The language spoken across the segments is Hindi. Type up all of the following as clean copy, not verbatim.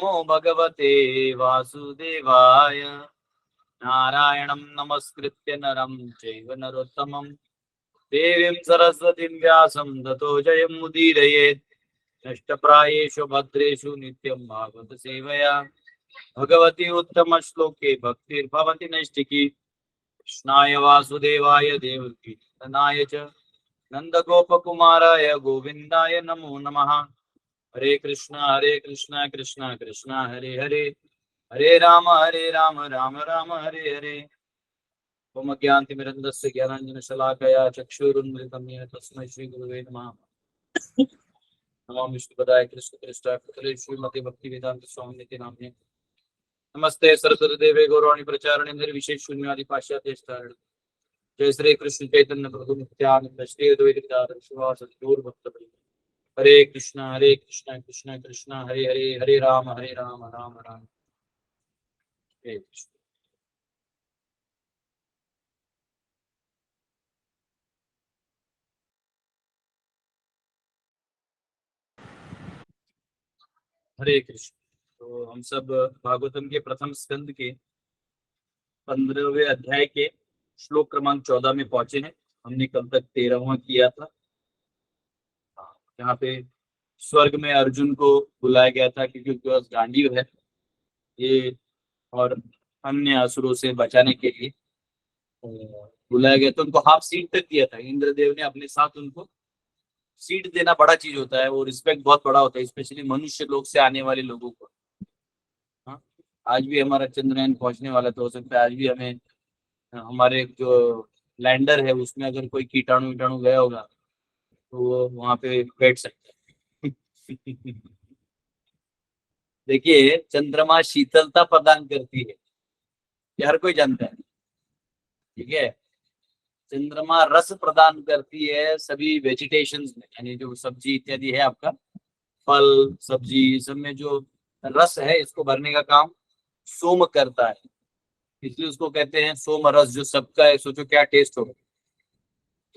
नमो भगवते वासुदेवाय। नारायणं नमस्कृत्य नरं चैव नरोत्तमं देवीं सरस्वतीं व्यासं ततो जयमुदीरयेत्। नष्टप्रायेषु भद्रेषु नित्यं भागवत सेवया भगवती उत्तम श्लोके भक्तिर्भवति नैष्टिकी। कृष्णाय वासुदेवाय देवकी नंदनाय च नंदगोपकुमाराय गोविन्दाय नमो नमः। हरे कृष्णा कृष्णा कृष्णा हरे हरे, हरे राम राम राम हरे हरे। ओम ज्ञानतिमिरन्दस्य ज्ञानाञ्जनशलाकया चक्षुरुन्मिलितं येन तस्मै श्रीगुरुवे नमः। नमो विष्णुपदाय कृष्णप्रेष्ठाय भूतले श्रीमते भक्तिवेदान्त स्वामिनिति नाम्ने। नमस्ते सरस्वती देवे गौरवाणी प्रचारणे निर्विशेष शून्यादि पाश्चात्य स्थारण। जय श्री कृष्ण चैतन्य प्रभु नित्यानंद श्री अद्वैत गदाधर शिवासादि गौर भक्तवृंद। हरे कृष्णा कृष्णा कृष्णा हरे हरे, हरे राम राम राम हरे कृष्ण। हरे कृष्ण। तो हम सब भागवतम के प्रथम स्कंद के 15वें अध्याय के श्लोक क्रमांक 14 में पहुंचे हैं। हमने कल तक 13वां किया था, जहाँ पे स्वर्ग में अर्जुन को बुलाया गया था क्योंकि उनके पास गांडीव है ये, और अन्य असुरों से बचाने के लिए बुलाया गया। तो उनको हाफ सीट तक दिया था इंद्रदेव ने अपने साथ। उनको सीट देना बड़ा चीज होता है, वो रिस्पेक्ट बहुत बड़ा होता है, स्पेशली मनुष्य लोग से आने वाले लोगों को। हाँ, आज भी हमारा चंद्रयान पहुंचने वाला, तो हो सकता है आज भी हमें हमारे जो लैंडर है उसमें अगर कोई कीटाणु वीटाणु गया होगा तो वो वहां पे बैठ सकता है। देखिए, चंद्रमा शीतलता प्रदान करती है, ये हर कोई जानता है। ठीक है, चंद्रमा रस प्रदान करती है सभी वेजिटेशन में, यानी जो सब्जी इत्यादि है आपका, फल सब्जी सब में जो रस है इसको भरने का काम सोम करता है। इसलिए उसको कहते हैं सोम रस, जो सबका है। सोचो क्या टेस्ट होगा।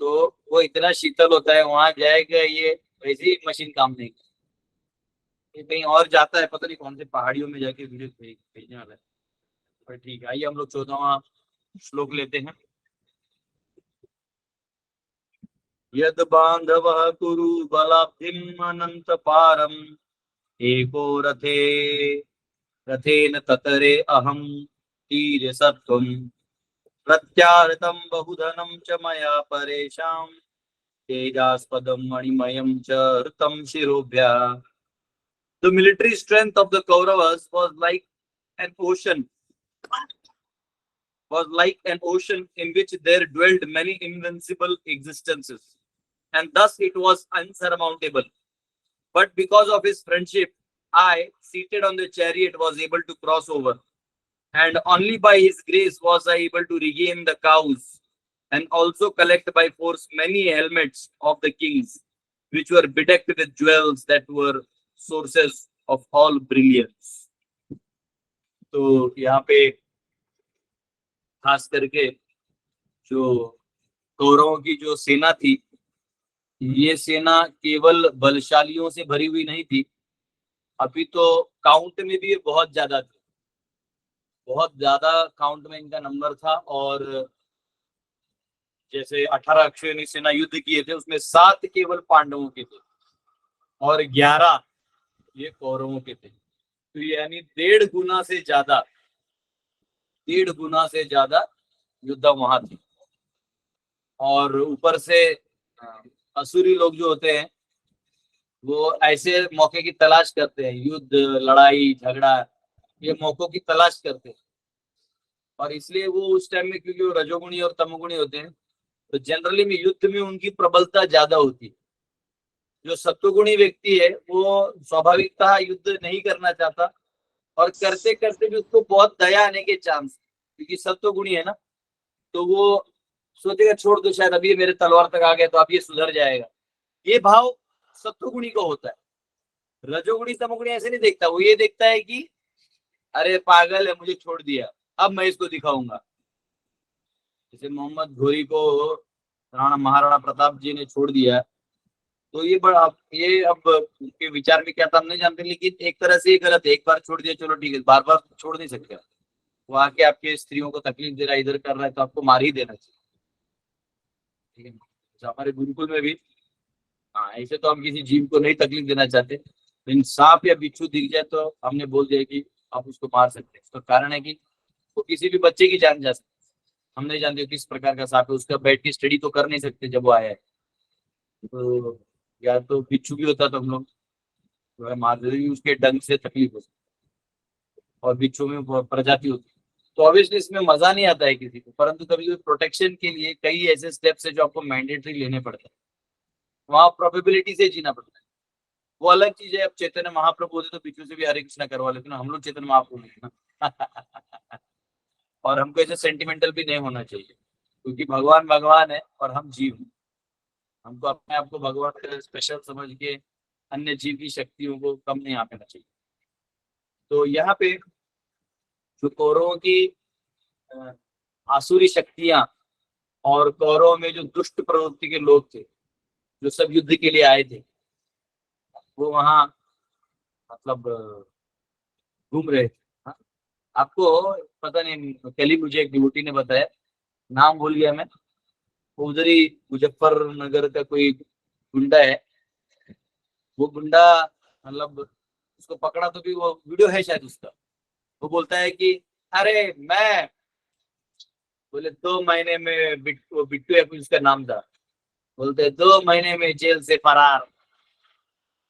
तो वो इतना शीतल होता है, वहां जाएगा ये वैसे ही मशीन काम नहीं करती। ये कहीं और जाता है, पता नहीं कौन से पहाड़ियों में जाके वीडियो भेजने वाला है। पर ठीक है, आइए हम लोग 14वां श्लोक लेते हैं। यद बांधव कुरु बलाब्धिम अनंत पारम एको रथे रथेन ततरे अहम तीर सत्वम प्रत्याहृतम बहुधनम च मया परेशान तेजास्पदम मणिमयम च हृतम शिरोभ्या। The military strength of the Kauravas was like an ocean in which there dwelt many invincible existences, and thus it was unsurmountable. But because of his friendship, I, seated on the chariot, was able to cross over, and only by his grace was I able to regain the cows, and also collect by force many helmets of the kings, which were bedecked with jewels that were sources of all brilliance. तो यहाँ पे खास करके जो कौरवों की जो सेना थी, ये सेना केवल बलशालियों से भरी हुई नहीं थी, अभी तो काउंट में भी ये बहुत ज्यादा थी। बहुत ज्यादा काउंट में इनका नंबर था। और जैसे 18 अक्षौहिणी सेना युद्ध किए थे, उसमें 7 केवल पांडवों के थे और 11 ये कौरवों के थे। तो यानी 1.5 गुना से ज्यादा युद्ध वहां थी। और ऊपर से असुरी लोग जो होते हैं वो ऐसे मौके की तलाश करते हैं, युद्ध लड़ाई झगड़ा, ये मौकों की तलाश करते हैं। और इसलिए वो उस टाइम में, क्योंकि वो रजोगुणी और तमोगुणी होते हैं, तो जनरली में युद्ध में उनकी प्रबलता ज्यादा होती है। जो सत्वगुणी व्यक्ति है वो स्वाभाविकता युद्ध नहीं करना चाहता, और करते करते भी उसको बहुत दया आने के चांस, क्योंकि सत्वगुणी है ना, तो वो सोचेगा छोड़ दो, शायद अभी मेरे तलवार तक आ गया तो अब ये सुधर जाएगा। ये भाव सत्वगुणी को होता है। रजोगुणी तमोगुणी ऐसे नहीं देखता, वो ये देखता है कि अरे पागल है, मुझे छोड़ दिया, अब मैं इसको दिखाऊंगा। जैसे मोहम्मद घोरी को राणा महाराणा प्रताप जी ने छोड़ दिया, तो ये बड़ा ये अब के विचार में क्या था हम नहीं जानते, लेकिन एक तरह से ये गलत है। एक बार छोड़ दिया चलो ठीक है, बार बार छोड़ नहीं सकते। वो आके आपके स्त्रियों को तकलीफ दे रहा है, इधर कर रहा है, तो आपको मार ही देना चाहिए। ठीक है, तो हमारे गुरुकुल में भी, हाँ ऐसे तो हम किसी जीव को नहीं तकलीफ देना चाहते, लेकिन सांप या बिच्छू दिख जाए तो हमने बोल दिया कि आप उसको मार सकते हैं। उसका कारण है कि वो किसी भी बच्चे की जान जा सकती है। हम नहीं जानते किस प्रकार का सांप है, उसका बैठ के स्टडी तो कर नहीं सकते जब वो आया है। तो या तो बिच्छू भी होता तो हम लोग जो है मार देते, उसके डंक से तकलीफ होती। और बिच्छू में प्रजाति होती, तो ऑब्वियसली इसमें मजा नहीं आता है किसी को, परंतु कभी कभी प्रोटेक्शन के लिए कई ऐसे स्टेप्स है जो आपको मैंडेटरी लेने पड़ते हैं। वहां प्रोबेबिलिटी से जीना पड़ता है। वो अलग चीज है, अब चैतन्य महाप्रभु होते तो बिच्छू से भी हरे कृष्णा करवा लेते ना, हम लोग चैतन्य महाप्रभु नहीं ना। और हमको ऐसे सेंटिमेंटल भी नहीं होना चाहिए, क्योंकि भगवान भगवान है और हम जीव हैं। हमको अपने आप को भगवान का स्पेशल समझ के अन्य जीव की शक्तियों को कम नहीं आंकना चाहिए। तो यहाँ पे जो कौरवों की अ, आसुरी शक्तियां और कौरवों में जो दुष्ट प्रवृत्ति के लोग थे, जो सब युद्ध के लिए आए थे, वो वहाँ मतलब घूम रहे थे। हाँ, आपको पता नहीं, कल ही मुझे एक डिवोटी ने बताया, नाम भूल गया मैं। वो उधर ही मुजफ्फरनगर का कोई गुंडा है। वो गुंडा मतलब उसको पकड़ा तो भी, वो वीडियो है शायद उसका। वो बोलता है कि अरे मैं, बोले 2 महीने में बिट्टू, बिट्टू या कुछ उसका नाम था, बोलते 2 महीने में जेल से फरार।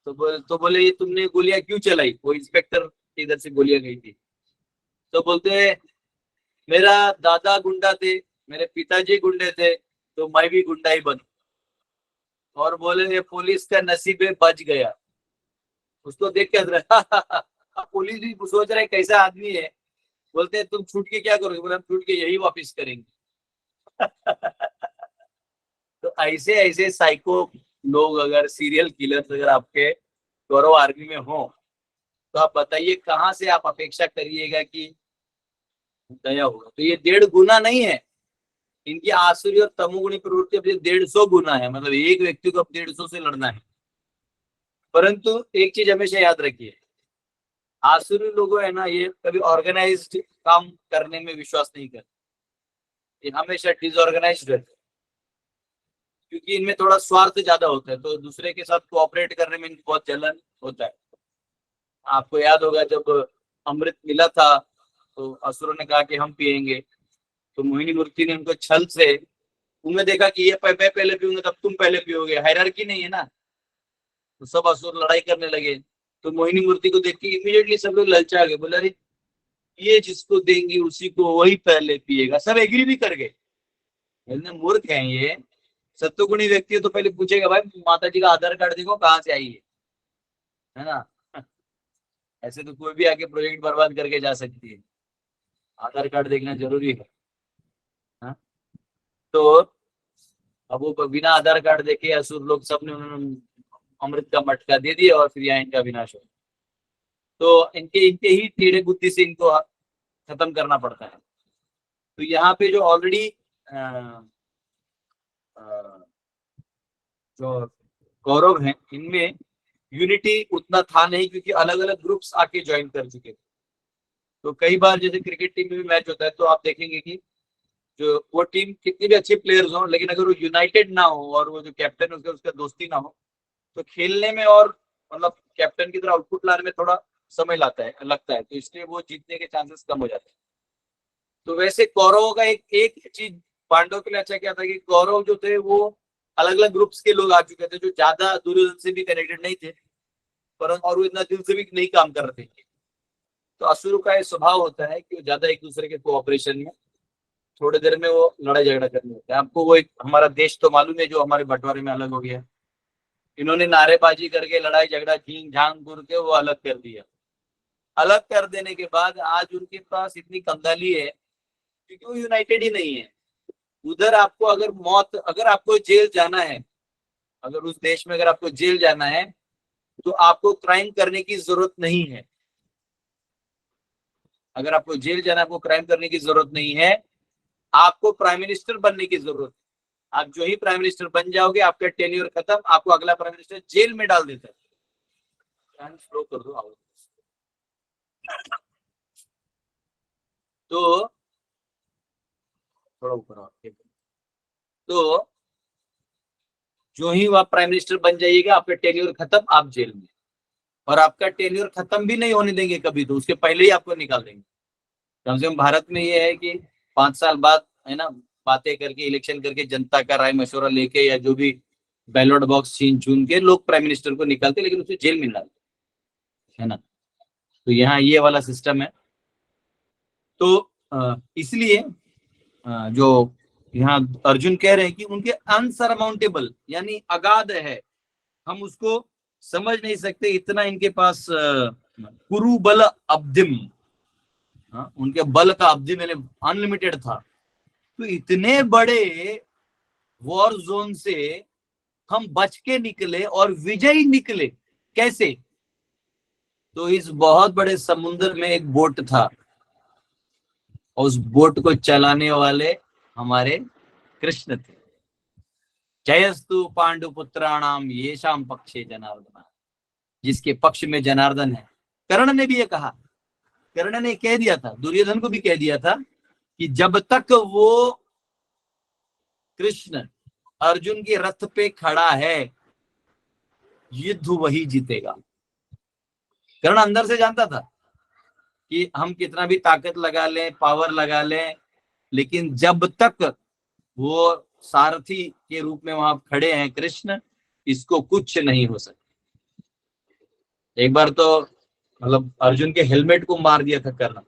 तो बोले ये तुमने गोलियां क्यों चलाई, वो इंस्पेक्टर इधर से गोलियां गई थी। तो बोलते मेरा दादा गुंडा थे, मेरे पिताजी गुंडे थे, तो मैं भी गुंडा ही बन। और बोले ये पुलिस का नसीब है बच गया। उसको देख के हंस रहा है। पुलिस भी सोच रहा है कैसा आदमी है। बोलते हैं तुम छूट के क्या करोगे, बोले हम छूट के यही वापिस करेंगे। तो ऐसे ऐसे साइको लोग, अगर सीरियल किलर्स अगर आपके गौरव आर्मी में हो, तो आप बताइए कहाँ से आप अपेक्षा करिएगा कि दया होगा। तो ये 1.5 गुना नहीं है, इनकी आसुरी और तमोगुणी प्रवृत्ति अब ये 150 गुना है। मतलब एक व्यक्ति को अब 150 से लड़ना है। परंतु एक चीज हमेशा याद रखिए, आसुरी लोग है ना, ये कभी ऑर्गेनाइज्ड काम करने में विश्वास नहीं करते, ये हमेशा डिसऑर्गेनाइज्ड रहते हैं। क्योंकि इनमें थोड़ा स्वार्थ ज्यादा होता है, तो दूसरे के साथ कोऑपरेट करने में इनको बहुत जलन होता है। आपको याद होगा जब अमृत मिला था, तो असुरों ने कहा कि हम पिएंगे, तो मोहिनी मूर्ति ने उनको छल से, उन्होंने देखा कि ये मैं पहले पीऊंगा तब तुम पहले पियोगे, हायरार्की नहीं है ना। तो सब असुर लड़ाई करने लगे। तो मोहिनी मूर्ति को देख के इमीडिएटली सब लोग ललचा गए, बोला अरे ये जिसको देंगी उसी को वही पहले पिएगा। सब एग्री भी कर गए। इतने मूर्ख हैं ये। सत्वगुणी व्यक्ति है तो पहले पूछेगा भाई माता जी का आधार कार्ड देखो कहाँ से आई है ना। ऐसे तो कोई भी आके प्रोजेक्ट बर्बाद करके जा सकती है, आधार कार्ड देखना जरूरी है। हाँ? तो अब वो बिना आधार कार्ड देखे असुर लोग सबने उन्होंने अमृत का मटका दे दिया, और फिर यहाँ इनका विनाश हो। तो इनके इनके ही टेढ़े बुद्धि से इनको खत्म करना पड़ता है। तो यहाँ पे जो ऑलरेडी जो गौरव हैं, इनमें यूनिटी उतना था नहीं, क्योंकि अलग अलग ग्रुप्स आके ज्वाइन कर चुके थे। तो कई बार जैसे क्रिकेट टीम में भी मैच होता है, तो आप देखेंगे कि जो वो टीम कितनी भी अच्छे प्लेयर्स हो, लेकिन अगर वो यूनाइटेड ना हो और वो जो कैप्टन है उसका उसका दोस्ती ना हो, तो खेलने में और मतलब कैप्टन की तरह आउटपुट लाने में थोड़ा समय लगता है, तो इसलिए वो जीतने के चांसेस कम हो जाते हैं। तो वैसे कौरवों का एक एक चीज पांडवों के लिए अच्छा क्या था कि कौरव जो थे वो अलग अलग ग्रुप्स के लोग आ चुके थे, जो ज्यादा दुर्योधन से भी कनेक्टेड नहीं थे, पर और वो इतना दिल से भी नहीं काम कर रहे थे। तो असुरों का एक स्वभाव होता है कि वो ज्यादा एक दूसरे के कोऑपरेशन में, थोड़ी देर में वो लड़ाई झगड़ा करने लगता है। आपको वो एक हमारा देश तो मालूम है जो हमारे बंटवारे में अलग हो गया। इन्होंने नारेबाजी करके लड़ाई झगड़ा झींग झांग घूर के वो अलग कर दिया। अलग कर देने के बाद आज उनके पास इतनी कंगाली है, क्योंकि वो यूनाइटेड ही नहीं है। उधर आपको अगर मौत, अगर आपको जेल जाना है, अगर उस देश में अगर आपको जेल जाना है, तो आपको क्राइम करने की जरूरत नहीं है। अगर आपको जेल जाना है, आपको क्राइम करने की जरूरत नहीं है। आपको प्राइम मिनिस्टर बनने की जरूरत है। आप जो ही प्राइम मिनिस्टर बन जाओगे, आपका टेन्योर खत्म, आपको अगला प्राइम मिनिस्टर जेल में डाल देता है। स्लो कर दो आओ। तो थोड़ा ऊपर आओ। तो जो ही आप प्राइम मिनिस्टर बन जाइएगा, आपका टेन्योर खत्म, आप जेल में। और आपका टेन्योर खत्म भी नहीं होने देंगे कभी, तो उसके पहले ही आपको निकाल देंगे। कम से कम भारत में ये है कि 5 साल बाद, है ना, बातें करके, इलेक्शन करके, जनता का राय मशवरा लेके, या जो भी बैलेट बॉक्स छीन छून के लोग प्राइम मिनिस्टर को निकालते, लेकिन उसे जेल में डालते, है ना। तो यहाँ ये वाला सिस्टम है। तो इसलिए जो यहाँ अर्जुन कह रहे हैं कि उनके अनसरमाउंटेबल यानी अगाध है, हम उसको समझ नहीं सकते, इतना इनके पास कुरु बल अब्धिम, उनके बल का अब्धि मैंने अनलिमिटेड था। तो इतने बड़े वॉर जोन से हम बच के निकले और विजयी निकले कैसे? तो इस बहुत बड़े समुद्र में एक बोट था, और उस बोट को चलाने वाले हमारे कृष्ण थे। जयस्तु पांडु पुत्राणाम येषाम पक्षे जनार्दन, जिसके पक्ष में जनार्दन है। कर्ण ने भी ये कहा, कर्ण ने कह दिया था, दुर्योधन को भी कह दिया था कि जब तक वो कृष्ण अर्जुन के रथ पे खड़ा है, युद्ध वही जीतेगा। कर्ण अंदर से जानता था कि हम कितना भी ताकत लगा लें, पावर लगा लें, लेकिन जब तक वो सारथी के रूप में वहां खड़े हैं कृष्ण, इसको कुछ नहीं हो सकता। एक बार तो मतलब अर्जुन के हेलमेट को मार दिया था कर्ण,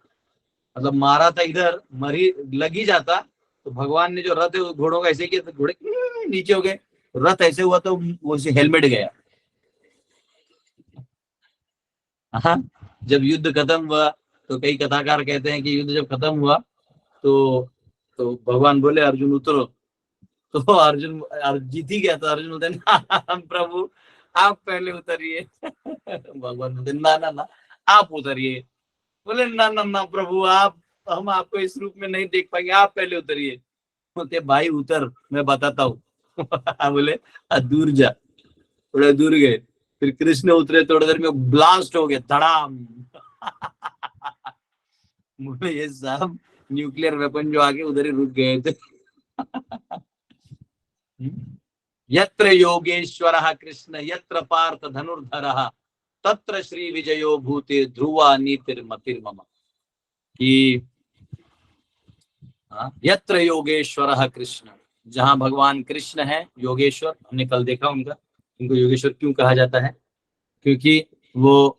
मतलब मारा था, इधर मरी लग ही जाता, तो भगवान ने जो रथ है घोड़ों का ऐसे किया तो घोड़े नीचे हो गए, रथ ऐसे हुआ तो वो हेलमेट गया। हाँ, जब युद्ध खत्म हुआ तो कई कथाकार कहते हैं कि युद्ध जब खत्म हुआ तो भगवान बोले अर्जुन उतरो, तो अर्जुन जीत ही गया, तो अर्जुन बोलते ना प्रभु आप पहले उतरिए। भगवान बोलते ना ना ना आप उतरिए। बोले ना ना ना प्रभु, आप, हम आपको इस रूप में नहीं देख पाएंगे, आप पहले उतरिए। बोलते भाई उतर, मैं बताता हूँ। बोले दूर जा। थोड़ा दूर गए, फिर कृष्ण उतरे, थोड़ी देर में ब्लास्ट हो गया, धड़ाम। बोले ये सब न्यूक्लियर वेपन जो आगे उधर ही रुक गए थे। यत्र योगेश्वरः कृष्ण यत्र पार्थ धनुर्धरः तत्र श्री विजयो भूते ध्रुवा नीतिर्मतिर्मम। कि यत्र योगेश्वरः कृष्ण, जहां भगवान कृष्ण है, योगेश्वर, हमने कल देखा उनका, उनको योगेश्वर क्यों कहा जाता है? क्योंकि वो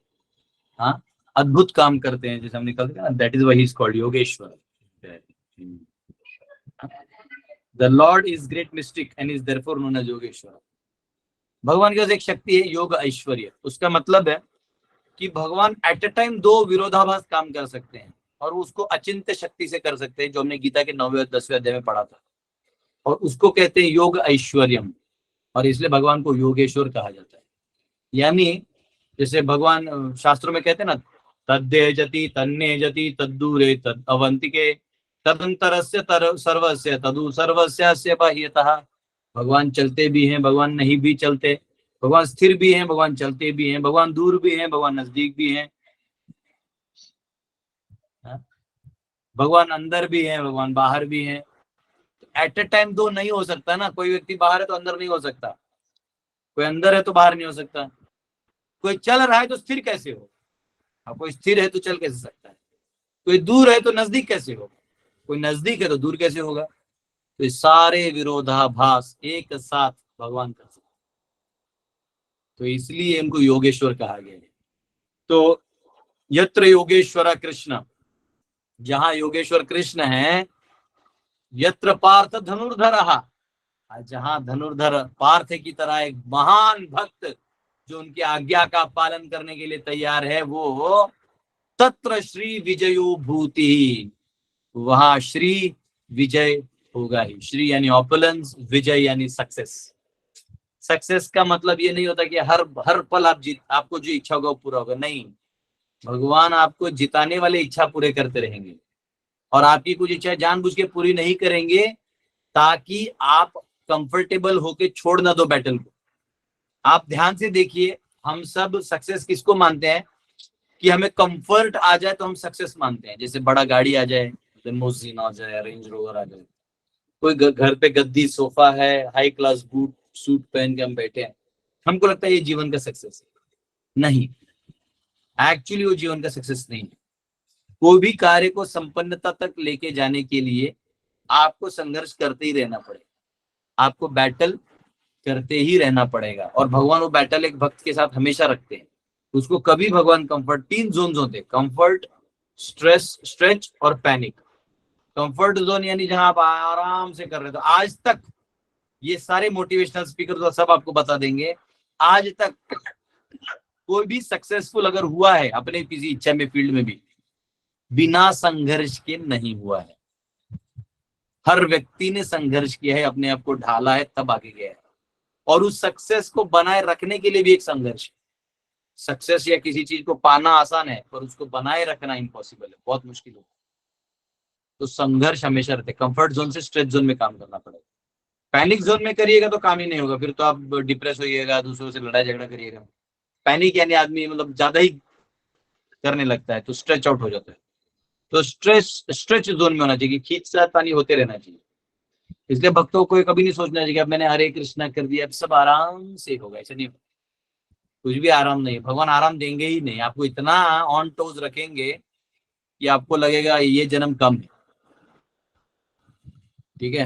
अद्भुत काम करते हैं, जैसे हमने कल देखा ना, that is why he is called Yogeshwar. The lord is great mystic and is therefore known as Yogeshwar. भगवान के पास एक शक्ति है, योग ऐश्वर्य। उसका मतलब है कि भगवान एट ए टाइम 2 विरोधाभास काम कर सकते हैं, और उसको अचिंत्य शक्ति से कर सकते हैं, जो हमने गीता के 9वें और 10वें अध्याय में पढ़ा था, और उसको कहते हैं योग ऐश्वर्यम, और इसलिए भगवान को योगेश्वर कहा जाता है। यानी जैसे भगवान शास्त्रों में कहते हैं ना, तद्दे जति तन्ने जति तद्दूरे तद अवंतिके तदंतरस्य सर्वस्य तदु सर्वस्य बाह्यतः। भगवान चलते भी हैं, भगवान नहीं भी चलते, भगवान स्थिर भी हैं, भगवान चलते भी हैं, भगवान दूर भी हैं, भगवान नजदीक भी हैं, भगवान अंदर भी हैं, भगवान बाहर भी हैं। एट ए टाइम 2 नहीं हो सकता ना, कोई व्यक्ति बाहर है तो अंदर नहीं हो सकता, कोई अंदर है तो बाहर नहीं हो सकता, कोई चल रहा है तो स्थिर कैसे हो, कोई स्थिर है तो चल कैसे सकता है, कोई दूर है तो नजदीक कैसे होगा, कोई नजदीक है तो दूर कैसे होगा। तो ये सारे विरोधाभास एक साथ भगवान कर सकते, तो इसलिए इनको योगेश्वर कहा गया है। तो यत्र योगेश्वर कृष्ण, जहां योगेश्वर कृष्ण है, यत्र पार्थ धनुर्धर, जहां धनुर्धर पार्थ की तरह एक महान भक्त जो उनकी आज्ञा का पालन करने के लिए तैयार है, वो तत्र श्री विजयो भूति, वहां श्री विजय होगा ही। श्री यानी ऑपुलेंस, विजय यानी सक्सेस। सक्सेस का मतलब ये नहीं होता कि हर पल आपको जो इच्छा होगा वो पूरा होगा, नहीं। भगवान आपको जिताने वाले इच्छा पूरे करते रहेंगे, और आपकी कुछ इच्छा जानबूझ के पूरी नहीं करेंगे ताकि आप कंफर्टेबल होके छोड़ ना दो बैटल को। आप ध्यान से देखिए, हम सब सक्सेस किसको मानते हैं कि हमें कंफर्ट आ जाए तो हम सक्सेस मानते हैं। जैसे बड़ा गाड़ी आ जाए, लिमोजिन आ जाए, रेंज रोवर आ जाए, कोई घर पे गद्दी सोफा है, हाई क्लास बूट सूट पहन के हम बैठे हैं, हमको लगता है ये जीवन का सक्सेस है। नहीं, एक्चुअली वो जीवन का सक्सेस नहीं है। कोई भी कार्य को संपन्नता तक लेके जाने के लिए आपको संघर्ष करते ही रहना पड़ेगा, आपको बैटल करते ही रहना पड़ेगा। और भगवान वो बैटल एक भक्त के साथ हमेशा रखते हैं। उसको कभी भगवान कंफर्ट, 3 जोन होते हैं, कंफर्ट, स्ट्रेस, स्ट्रेच और पैनिक। कंफर्ट जोन यानी जहां आप आराम से कर रहे हो। तो आज तक ये सारे मोटिवेशनल स्पीकर तो सब आपको बता देंगे, आज तक कोई भी सक्सेसफुल अगर हुआ है अपने किसी इच्छा में फील्ड में भी, बिना संघर्ष के नहीं हुआ है। हर व्यक्ति ने संघर्ष किया है, अपने आप को ढाला है, तब आगे गया है। और उस सक्सेस को बनाए रखने के लिए भी एक संघर्ष है। सक्सेस या किसी चीज को पाना आसान है, पर उसको बनाए रखना इम्पॉसिबल है, बहुत मुश्किल है। तो संघर्ष हमेशा रहते। कंफर्ट जोन से स्ट्रेच जोन में काम करना पड़ेगा। पैनिक जोन में करिएगा तो काम ही नहीं होगा, फिर तो आप डिप्रेस होइएगा, दूसरों से लड़ाई झगड़ा करिएगा। पैनिक यानी आदमी मतलब ज्यादा ही करने लगता है, तो स्ट्रेच आउट हो जाता है। तो स्ट्रेच जोन में होना चाहिए, खींचतान पानी होते रहना चाहिए। इसलिए भक्तों को कभी नहीं सोचना चाहिए कि अब मैंने हरे कृष्णा कर दिया अब सब आराम से होगा। ऐसा नहीं, कुछ भी आराम नहीं। भगवान आराम देंगे ही नहीं, आपको इतना ऑन टोज रखेंगे कि आपको लगेगा ये जन्म कम है। ठीक है,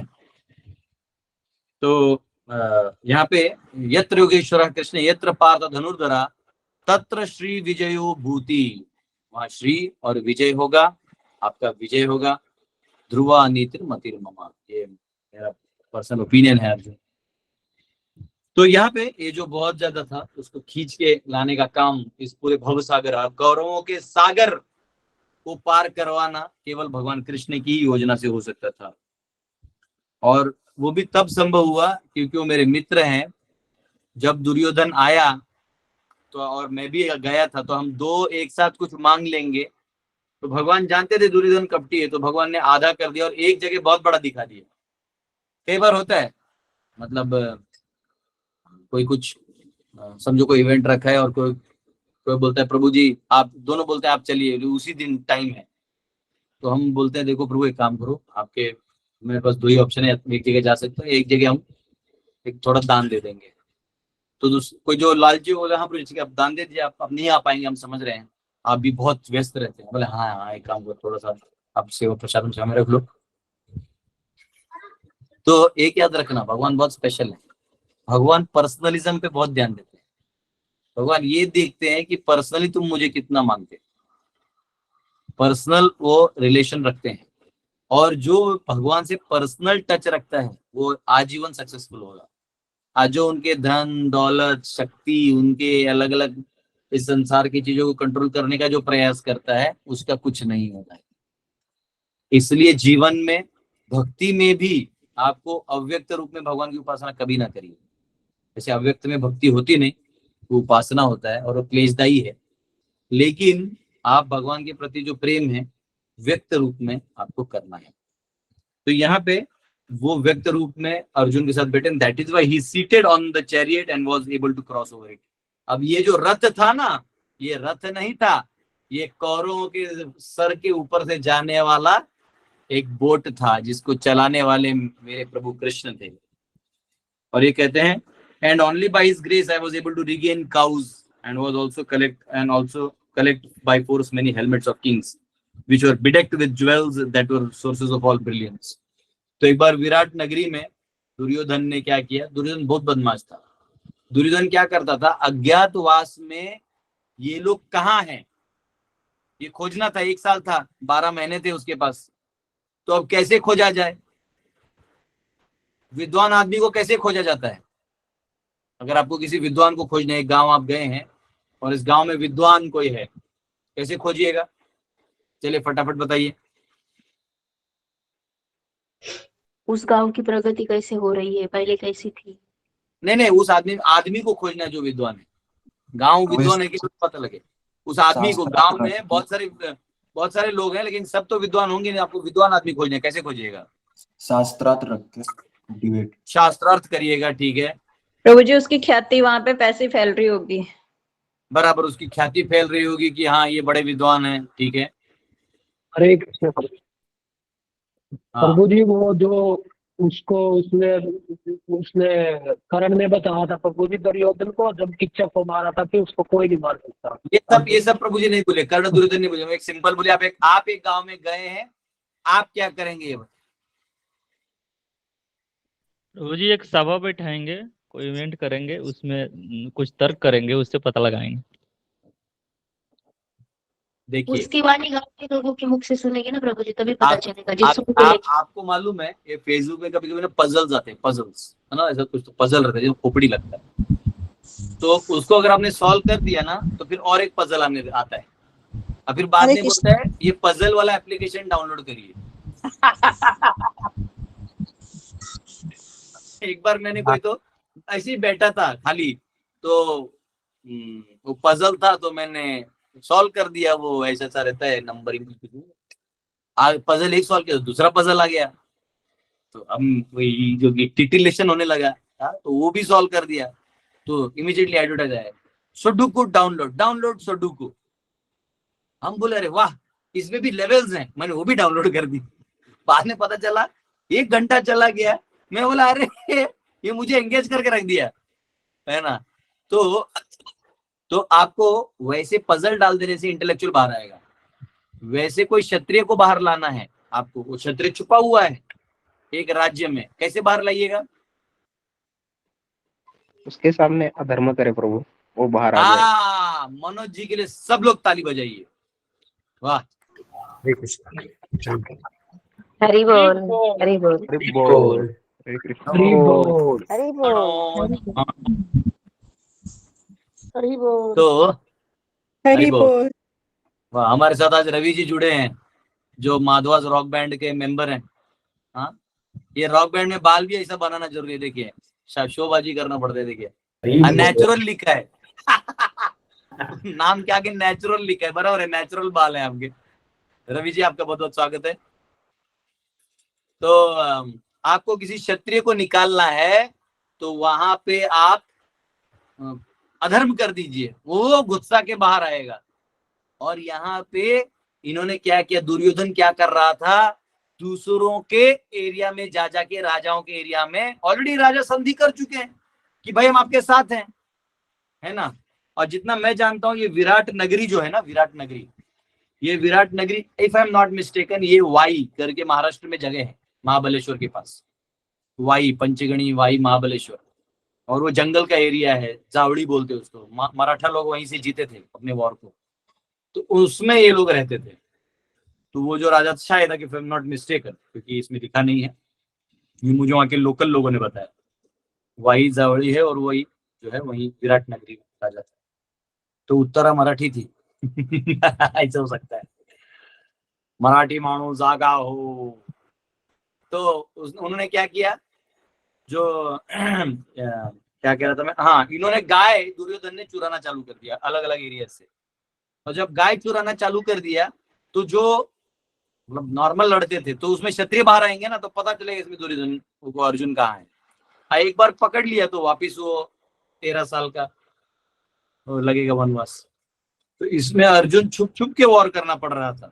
तो यहाँ पे यत्र योगेश्वर कृष्ण यत्र पार्थ धनुर्धरा तत्र श्री विजयो भूति, वहां श्री और विजय होगा, आपका विजय होगा। ध्रुवा नीतिर मतिर ममा, ये मेरा पर्सनल ओपिनियन है अर्जुन। तो यहाँ पे ये जो बहुत ज्यादा था उसको खींच के लाने का काम, इस पूरे भव सागर, गौरवों के सागर को पार करवाना केवल भगवान कृष्ण की ही योजना से हो सकता था। और वो भी तब संभव हुआ क्योंकि वो मेरे मित्र हैं। जब दुर्योधन आया तो और मैं भी गया था, तो हम दो एक साथ कुछ मांग लेंगे, तो भगवान जानते थे दुर्योधन कपटी है, तो भगवान ने आधा कर दिया और एक जगह बहुत बड़ा दिखा दिया। कई बार होता है, मतलब कोई कुछ समझो कोई इवेंट रखा है और कोई बोलता है प्रभु जी आप, दोनों बोलते हैं आप चलिए, उसी दिन टाइम है, तो हम बोलते हैं देखो प्रभु एक काम करो, आपके मेरे पास 2 ही ऑप्शन है, एक जगह जा सकते हैं, एक जगह हम एक थोड़ा दान दे देंगे। तो कोई जो लालची बोले हाँ प्रभु ठीक है आप दान दे दीजिए, आप नहीं आ पाएंगे हम समझ रहे हैं, आप भी बहुत व्यस्त रहते हैं। बोले हाँ हाँ एक काम करो, थोड़ा सा आप सेवा प्रसाद में शामिल रख लो। तो एक याद रखना, भगवान बहुत स्पेशल है। भगवान पर्सनलिज्म पे बहुत ध्यान देते हैं। भगवान ये देखते हैं कि पर्सनली तुम मुझे कितना मानते, पर्सनल वो रिलेशन रखते हैं। और जो भगवान से पर्सनल टच रखता है वो आजीवन सक्सेसफुल होगा। आज जो उनके धन दौलत शक्ति, उनके अलग अलग इस संसार की चीजों को कंट्रोल करने का जो प्रयास करता है उसका कुछ नहीं होता है। इसलिए जीवन में भक्ति में भी आपको अव्यक्त रूप में भगवान की उपासना कभी ना करिए। जैसे अव्यक्त में भक्ति होती नहीं, वो उपासना होता है और वो क्लेशदायी है। लेकिन आप भगवान के प्रति जो प्रेम है व्यक्त रूप में आपको करना है। तो यहाँ पे वो व्यक्त रूप में अर्जुन के साथ बैठे, that is why he seated on the chariot and was able to cross over it. अब ये जो रथ था ना, ये रथ नहीं था, ये कौरवों के सर के ऊपर से जाने वाला एक बोट था जिसको चलाने वाले मेरे प्रभु कृष्ण थे। और ये कहते हैं and only by his grace I was able to regain cows and was also collect by force many helmets of kings which were bedecked with jewels that were sources of all brilliance। तो एक बार विराट नगरी में दुर्योधन ने क्या किया, दुर्योधन बहुत बदमाश था। दुर्योधन क्या करता था, अज्ञातवास में ये लोग कहाँ हैं ये खोजना था। 1 साल था, 12 महीने थे उसके पास, तो अब कैसे खोजा जाए। विद्वान आदमी को कैसे खोजा जाता है, अगर आपको किसी विद्वान को खोजने, एक गांव आप गए हैं और इस गांव में विद्वान कोई है, कैसे खोजिएगा, चलिए फटाफट बताइए। उस गांव की प्रगति कैसे हो रही है, पहले कैसी थी। नहीं उस आदमी को खोजना जो विद्वान है। गांव विद्वान है कि पता लगे उस आदमी को। गांव में बहुत सारे लोग हैं लेकिन सब तो विद्वान होंगे नहीं, आपको विद्वान आदमी खोजना है, कैसे खोजिएगा। शास्त्रार्थ रख के डिबेट। शास्त्रार्थ करिएगा, ठीक है, प्रभु जी उसकी ख्याति वहां पे पैसे फैल रही होगी। बराबर उसकी ख्याति फैल रही होगी कि हाँ ये बड़े विद्वान हैं, ठीक है। हरे कृष्ण प्रभु। हाँ प्रभु जी वो जो उसको उसने उसने कर्ण ने बताया था प्रभु जी दुर्योधन को, जब किच्चक को मारा था कि उसको कोई नहीं मार सकता। ये सब प्रभु जी नहीं बोले, कर्ण दुर्योधन नहीं बोले, एक सिंपल बोले आप एक गांव में गए हैं, आप क्या करेंगे ये बताइए। प्रभु जी एक सभा बैठाएंगे, कोई इवेंट करेंगे, उसमें कुछ तर्क करेंगे, उससे पता लगाएंगे। देखिए उसकी वाणी गांव के लोगों के मुख से सुनेंगे ना प्रभु जी, तभी पता चलेगा जिसको आपको मालूम है ये फेसबुक में कभी कभी ना पजल्स आते हैं, पजल्स है ना, ऐसा कुछ तो पजल रहता है जो खोपड़ी लगता है, तो उसको अगर आपने सॉल्व कर दिया ना तो फिर और एक पजल आने आता है, और फिर बाद में बोलता है ये पजल वाला एप्लीकेशन डाउनलोड करिए। एक बार मैंने कोई तो ऐसे ही बैठा था खाली, तो वो पजल था तो मैंने सॉल्व कर दिया, वो ऐसा सा रहता है नंबरिंग, पजल एक सॉल्व किया तो दूसरा पजल आ गया, तो हम वही जो टिटिलेशन होने लगा तो वो भी सॉल्व कर दिया, तो इमीडिएटली एडवर्टाइज आया सुडोकू डाउनलोड सुडोकू। हम बोले अरे वाह इसमें भी लेवल्स हैं, मैंने वो भी डाउनलोड कर दी। बाद में पता चला 1 घंटा चला गया, मैं बोला अरे ये मुझे एंगेज करके रख दिया है ना। तो आपको वैसे पजल डाल देने से इंटेलेक्चुअल बाहर आएगा, वैसे कोई क्षत्रिय को बाहर लाना है आपको, वो क्षत्रिय छुपा हुआ है एक राज्य में, कैसे बाहर लाइएगा? उसके सामने अधर्म करे प्रभु, वो बाहर आ जाए। मनोज जी के लिए सब लोग ताली बजाइए, वाह। हरे कृष्ण। हरि बोल हरि बोल हरि बोल। हरे कृष्ण। हरि बोल। हरि बोल हरि बोल तो हरि बोल। वाह, हमारे साथ आज रवि जी जुड़े हैं जो माधवास रॉक बैंड के मेंबर हैं। हाँ ये रॉक बैंड में बाल भी ऐसा बनाना जरूरी है, देखिए शोबाजी करना पड़ता है, देखिए नेचुरल लिखा है। नाम क्या के नेचुरल लिखा है, बराबर है, नेचुरल बाल है आपके। रवि जी आपका बहुत बहुत स्वागत है। तो आपको किसी क्षत्रिय को निकालना है तो वहां पे आप अधर्म कर दीजिए, वो गुस्सा के बाहर आएगा। और यहाँ पे इन्होंने क्या किया, दुर्योधन क्या कर रहा था, दूसरों के एरिया में जा जाके, राजाओं के एरिया में ऑलरेडी राजा संधि कर चुके हैं कि भाई हम आपके साथ हैं, है ना। और जितना मैं जानता हूं ये विराट नगरी जो है ना, विराट नगरी, ये विराट नगरी if I am not mistaken ये वाई करके महाराष्ट्र में जगह है, महाबलेश्वर के पास, वाई पंचगणी वाई महाबलेश्वर, और वो जंगल का एरिया है, जावड़ी बोलते उसको। मराठा लोग वहीं से जीते थे अपने वॉर को, तो उसमें ये लोग रहते थे। तो वो जो राजा शायद if I am not mistaken, क्योंकि इसमें लिखा नहीं है, ये मुझे वहाँ के लोकल लोगों ने बताया, वही जावड़ी है और वही जो है वही विराट नगरी राजा था। तो उत्तरा मराठी थी। ऐसा हो सकता है, मराठी मानो जागा हो। तो उन्होंने क्या किया, जो क्या कह रहा था मैं, हाँ इन्होंने गाय दुर्योधन ने चुराना चालू कर दिया अलग अलग एरिया से। और जब गाय चुराना चालू कर दिया तो जो मतलब नॉर्मल लड़ते थे तो उसमें क्षत्रिय बाहर आएंगे ना, तो पता चलेगा इसमें दुर्योधन को अर्जुन कहाँ है। एक बार पकड़ लिया तो वापिस वो 13 साल का लगेगा वनवास। तो इसमें अर्जुन छुप छुप के वॉर करना पड़ रहा था,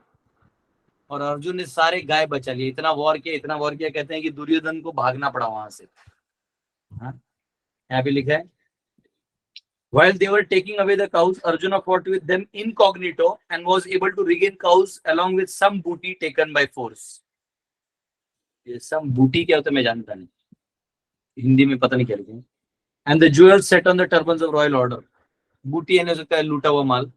और अर्जुन ने सारे गाय बचा लिए। इतना वॉर किया कहते हैं कि दुर्योधन को भागना पड़ा वहां से। यहाँ पे लिखा है, while they were taking away the cows, Arjuna fought with them incognito and was able to regain cows along with some booty taken by force. ये some booty क्या होता है मैं जानता नहीं, हिंदी में पता नहीं क्या लिखा है। And the jewels set on the turbans of royal order. बूटी यानी हो सकता है लूटा हुआ माल,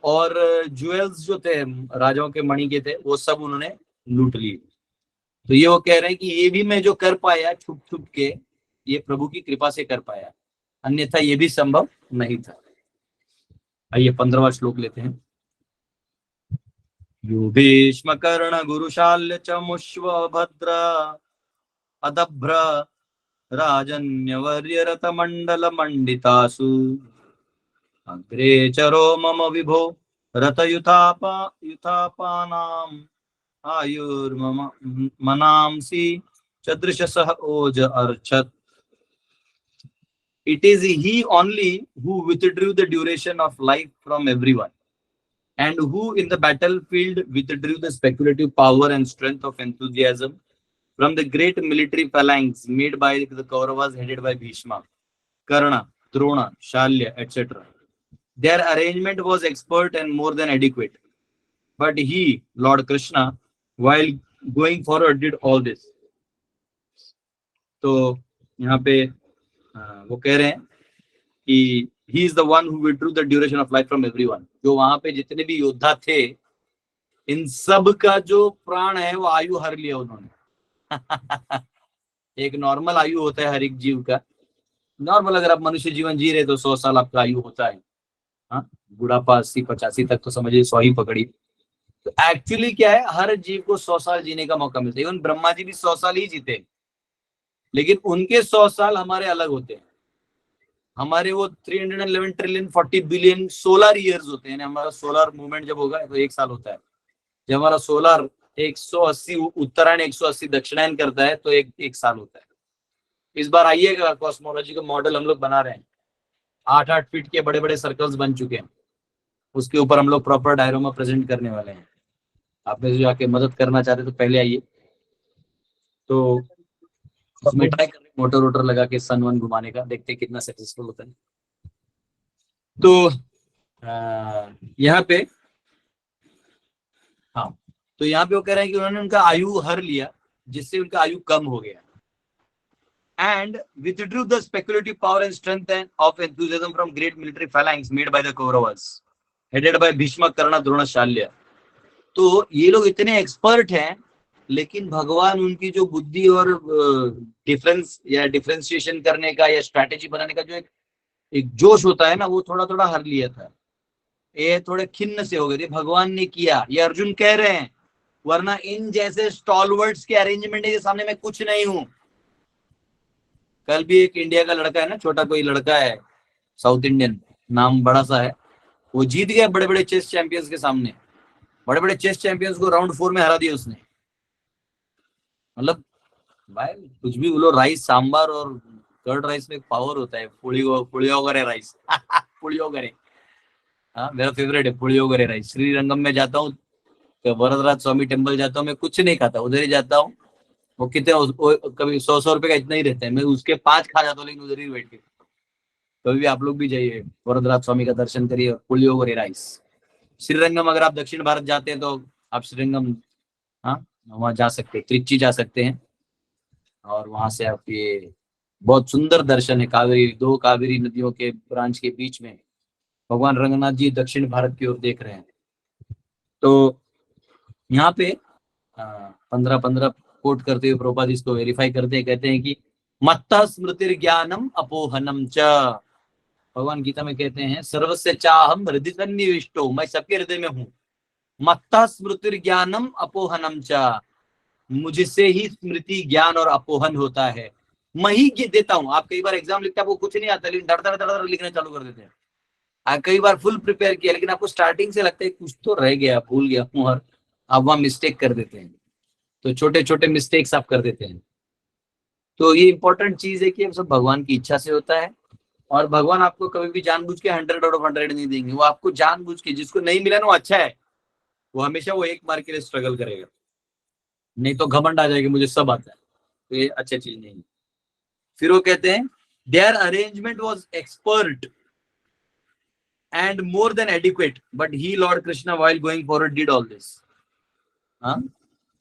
और ज्वेल्स जो थे राजाओं के मणि के थे वो सब उन्होंने लूट लिए। तो ये वो कह रहे हैं कि ये भी मैं जो कर पाया छुप छुप के, ये प्रभु की कृपा से कर पाया, अन्यथा ये भी संभव नहीं था। आइए 15वां श्लोक लेते हैं। यो भीष्म कर्ण गुरुशाल्य च मुष्व भद्र अदभ्र राजन्यवर्य रथ मंडल मंडितासु अग्रे चरो मम विभो रथ युथापानाम आयुर्मम मनांसि Chadrishasah Oj Archat. It is he only who withdrew the duration of life from everyone, and who in the battlefield withdrew the speculative power and strength of enthusiasm from the great military phalanx made by the Kauravas headed by Bhishma, Karna, Drona, Shalya, etc. Their arrangement was expert and more than adequate. But he, Lord Krishna, while going forward did all this. तो यहाँ पे वो कह रहे हैं कि he is the one who withdrew the duration of life from everyone. जो वहां पे जितने भी योद्धा थे, इन सब का जो प्राण है वो आयु हर लिया उन्होंने। एक नॉर्मल आयु होता है हर एक जीव का। नॉर्मल अगर आप मनुष्य जीवन जी रहे तो 100 साल आपका आयु होता है। हाँ, बुढ़ापा 80-85 तक तो समझिए 100 ही पकड़ी। तो एक्चुअली क्या है, हर जीव को 100 साल जीने का मौका मिलता है। इवन ब्रह्मा जी भी 100 साल ही जीते, लेकिन उनके 100 साल हमारे अलग होते हैं। हमारे वो 311 ट्रिलियन 40 बिलियन सोलर ईयर्स होते हैं। हमारा सोलर मूवमेंट जब होगा तो 1 साल होता है। जब हमारा सोलर 180 उत्तरायण 180 दक्षिणायन करता है तो एक साल होता है। इस बार आइएगा, कॉस्मोलॉजी का मॉडल हम लोग बना रहे हैं। 8-8 फीट के बड़े बड़े सर्कल्स बन चुके हैं। उसके ऊपर हम लोग प्रॉपर डायरोमा प्रेजेंट करने वाले हैं। आप में जो आके मदद करना चाहते तो पहले आइए। तो उसमें ट्राई कर रहे हैं मोटर वोटर लगा के सन वन घुमाने का, देखते हैं कितना सक्सेसफुल होता है। तो यहाँ पे हाँ, तो यहाँ पे वो कह रहे हैं कि उन्होंने उनका आयु हर लिया, जिससे उनका आयु कम हो गया। And withdrew the speculative power and strength of enthusiasm from great military phalanx made by the Kauravas, headed by Bhishma, Karna, Drona, Shalya. तो ये लोग इतने एक्सपर्ट हैं, लेकिन भगवान उनकी जो बुद्धि और डिफरेंस या डिफरेंशिएशन करने का या स्ट्रैटेजी बनाने का जो एक जोश होता है ना, वो थोड़ा थोड़ा हर लिया था। ये थोड़े खिन्न से हो गए थे। भगवान ने किया, ये अर्जुन कह रहे हैं, वरना इन जैसे स्टॉलवर्ड्स के अरेंजमेंट के सामने मैं कुछ नहीं हूं। कल भी एक इंडिया का लड़का है ना, छोटा कोई लड़का है, साउथ इंडियन, नाम बड़ा सा है, वो जीत गया बड़े बड़े चेस चैंपियंस के सामने। बड़े बड़े चेस चैंपियंस को राउंड 4 में हरा दिया उसने। मतलब भाई कुछ भी बोलो, राइस सांबार और कर्ड राइस में पावर होता है। पुलियोगरे राइस पुलियोगरे, हाँ मेरा फेवरेट है पुलियोगरे राइस। श्रीरंगम में जाता हूँ, वरदराज स्वामी टेम्पल जाता हूँ, मैं कुछ नहीं खाता, उधर ही जाता हूँ। वो कितने कभी 100 रुपए का इतना ही रहता है, मैं उसके 5 खा जाता हूँ, लेकिन उधर ही बैठ के। कभी भी आप लोग भी जाइए, वरदराज स्वामी का दर्शन करिए, पुलियोगरे राइस। श्रीरंगम अगर आप दक्षिण भारत जाते हैं तो आप श्रीरंगम, हाँ वहां जा सकते हैं, त्रिची जा सकते हैं, और वहां से आप ये बहुत सुंदर दर्शन है। कावेरी, 2 कावेरी नदियों के ब्रांच के बीच में भगवान रंगनाथ जी दक्षिण भारत की ओर देख रहे हैं। तो यहाँ पे 15 कोट करते हुए प्रभुपाद इसको वेरीफाई करते हैं, कहते हैं कि मत्तः स्मृतिर ज्ञानम अपोहनम च। भगवान गीता में कहते हैं, सर्वस्य चाहम हृदय सन्निविष्टो, मैं सबके हृदय में हूं। मत्तः स्मृतिर ज्ञानम अपोहनम च, मुझसे ही स्मृति ज्ञान और अपोहन होता है। मैं ही देता हूँ। आप कई बार एग्जाम लिखते हैं, आपको कुछ नहीं आता, लेकिन धड़ लिखना चालू कर देते हैं। आप कई बार फुल प्रिपेयर किया, लेकिन आपको स्टार्टिंग से लगता है कुछ तो रह गया, भूल गया हूँ, और आप वहां मिस्टेक कर देते हैं। तो छोटे छोटे मिस्टेक्स आप कर देते हैं। तो ये इंपॉर्टेंट चीज है कि सब भगवान की इच्छा से होता है, और भगवान आपको कभी भी जानबूझ के 100 out of 100 नहीं देंगे। वो आपको जानबूझ के, जिसको नहीं मिला ना वो अच्छा है, वो हमेशा वो 1 मार्क के लिए स्ट्रगल करेगा। नहीं तो घमंड आ जाएगा, मुझे सब आता है, तो ये अच्छी चीज नहीं है। फिर वो कहते हैं, their arrangement was expert and more than adequate, but he lord Krishna while going forward did all this. हाँ,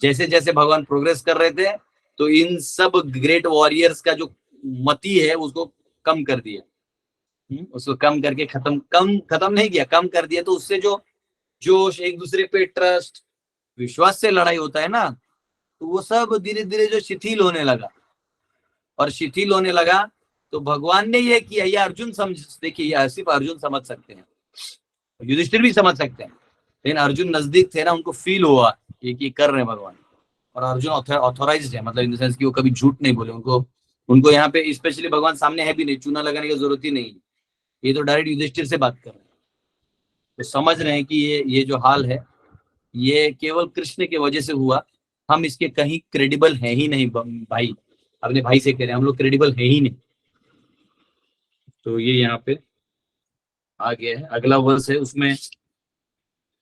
जैसे जैसे भगवान प्रोग्रेस कर रहे थे, तो इन सब ग्रेट वॉरियर्स का जो मति है उसको कम कर दिया। उसको कम करके खत्म नहीं किया, कम कर दिया। तो उससे जो जोश, एक दूसरे पे ट्रस्ट, विश्वास से लड़ाई होता है ना, तो वो सब धीरे धीरे जो शिथिल होने लगा। और शिथिल होने लगा तो भगवान ने ये किया। ये अर्जुन देखिए, ये सिर्फ अर्जुन समझ सकते हैं, युधिष्ठिर भी समझ सकते हैं, लेकिन अर्जुन नजदीक थे ना, उनको फील हुआ ये कर रहे हैं भगवान। और अर्जुन ऑथोराइज्ड है, मतलब इन द सेंस कि वो कभी झूठ नहीं बोले। उनको यहाँ पे स्पेशली भगवान सामने है भी नहीं, चूना लगाने की जरूरत ही नहीं। ये तो डायरेक्ट युधिष्ठिर से बात कर रहे हैं, तो समझ रहे हैं कि ये जो हाल है ये केवल कृष्ण की वजह से हुआ, हम इसके कहीं क्रेडिबल है ही नहीं भाई, अपने भाई से कह रहे हैं हम लोग क्रेडिबल है ही नहीं। तो ये यहाँ पे आ गया है। अगला वर्ष है, उसमें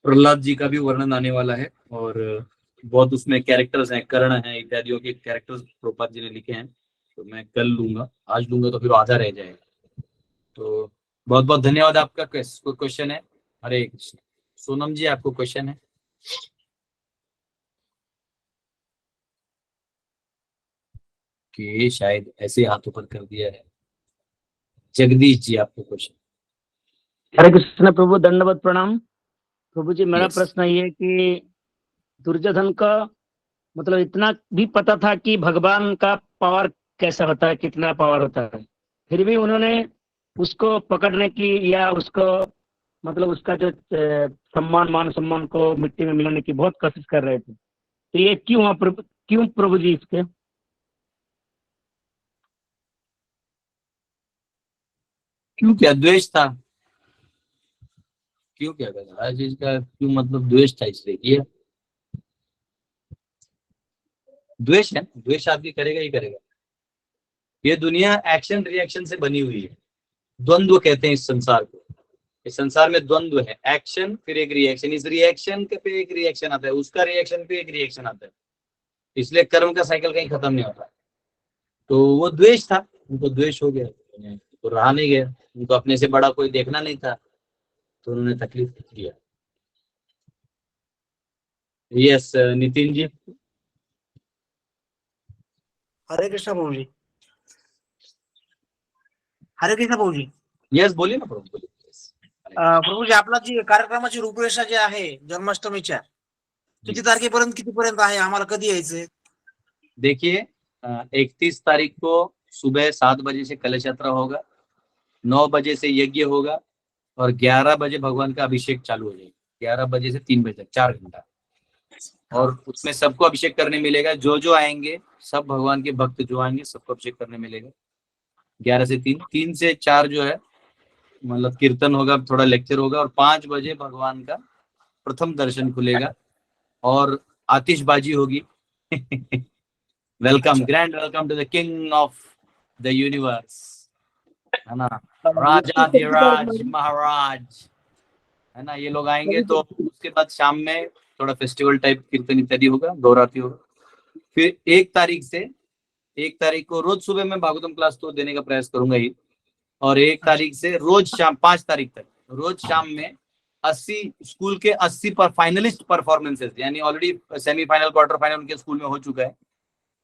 प्रहलाद जी का भी वर्णन आने वाला है और बहुत उसमें कैरेक्टर्स हैं, कर्ण हैं इत्यादियों के कैरेक्टर्स प्रभुपाद जी ने लिखे हैं। तो मैं कल लूंगा, आज लूंगा तो फिर आधा रह जाएगा। तो बहुत बहुत धन्यवाद आपका। कोई क्वेश्चन है? हरे कृष्ण। सोनम जी आपको क्वेश्चन है? कि शायद ऐसे हाथ ऊपर कर दिया है। जगदीश जी आपको क्वेश्चन? हरे कृष्ण प्रभु, दंडवत प्रणाम। प्रभु जी, मेरा Yes. प्रश्न ये है कि दुर्योधन का मतलब इतना भी पता था कि भगवान का पावर कैसा होता है, कितना पावर होता है, फिर भी उन्होंने उसको पकड़ने की या उसको मतलब उसका जो सम्मान मान सम्मान को मिट्टी में मिलाने की बहुत कोशिश कर रहे थे। तो ये क्यों हुआ प्रभु, क्यों प्रभु जी इसके? क्यों? क्या द्वेष था? क्यों? क्या था हर चीज का क्यों मतलब द्वेष था इसलिए किया? द्वेष है, द्वेष आदमी करेगा ही करेगा। ये दुनिया एक्शन रिएक्शन से बनी हुई है। द्वंद्व कहते हैं इस संसार को। इस संसार में द्वंद्व है, एक्शन फिर एक रिएक्शन, इस रिएक्शन के पे एक रिएक्शन आता है, उसका रिएक्शन पे एक रिएक्शन आता है। इसलिए कर्म का साइकिल कहीं खत्म नहीं होता। तो वो द्वेष था, उनको द्वेष हो गया तो रहा नहीं गया, उनको अपने से बड़ा कोई देखना नहीं था तो उन्होंने तकलीफ दिया। यस नितिन जी। हरे कृष्ण प्रभु जी। हरे कृष्ण प्रभू जी. यस बोलिए ना प्रभू, बोलिए। प्रभू जी, आपला जी कार्यक्रमाची रूपरेषा जी आहे जन्माष्टमीच्या, किती तारखेपर्यंत कितीपर्यंत आहे, आम्हाला कधी यायचंय? देखिए 31 तारीख को सुबह 7 बजे से कलश यात्रा होगा, 9 बजे से यज्ञ होगा और 11 बजे भगवान का अभिषेक चालू हो जाएगा। 11 बजे से 3 बजे तक 4 घंटा, और उसमें सबको अभिषेक करने मिलेगा। जो आएंगे सब भगवान के भक्त जो आएंगे सबको अभिषेक करने मिलेगा। 11 से 3, 3 से 4 जो है मतलब कीर्तन होगा, थोड़ा लेक्चर होगा, और 5 बजे भगवान का प्रथम दर्शन खुलेगा और आतिशबाजी होगी। Welcome, grand welcome to the king of the universe, है ना, राजाधिराज महाराज, है ना, ये लोग आएंगे। तो उसके बाद शाम में थोड़ा फेस्टिवल टाइप कीर्तन इत्यादि होगा, गौराती होगा। फिर 1 तारीख को रोज सुबह मैं भागवतम क्लास तो देने का प्रयास करूंगा ही, और 1 तारीख से रोज शाम 5 तारीख तक रोज शाम में 80 स्कूल के 80 पर फाइनलिस्ट परफॉर्मेंसेस, यानी ऑलरेडी सेमीफाइनल क्वार्टर फाइनल उनके स्कूल में हो चुका है,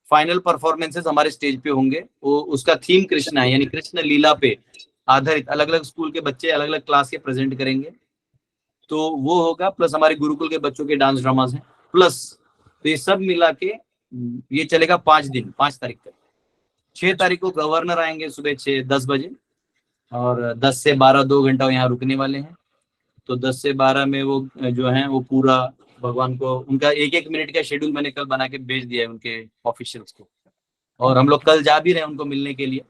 फाइनल परफॉर्मेंसेस हमारे स्टेज पे होंगे। वो उसका थीम कृष्ण है, यानी कृष्ण लीला पे आधारित अलग अलग स्कूल के बच्चे अलग अलग क्लास के प्रेजेंट करेंगे। तो वो होगा, प्लस हमारे गुरुकुल के बच्चों के डांस ड्रामास हैं, प्लस तो ये सब मिला के ये चलेगा 5 दिन, 5 तारीख तक। 6 तारीख को गवर्नर आएंगे सुबह 10 बजे, और 10 से 12 2 घंटा यहाँ रुकने वाले हैं। तो 10 से 12 में वो जो है वो पूरा भगवान को, उनका 1-1 मिनट का शेड्यूल मैंने कल बना के भेज दिया है उनके ऑफिशियल्स को, और हम लोग कल जा भी रहे हैं उनको मिलने के लिए।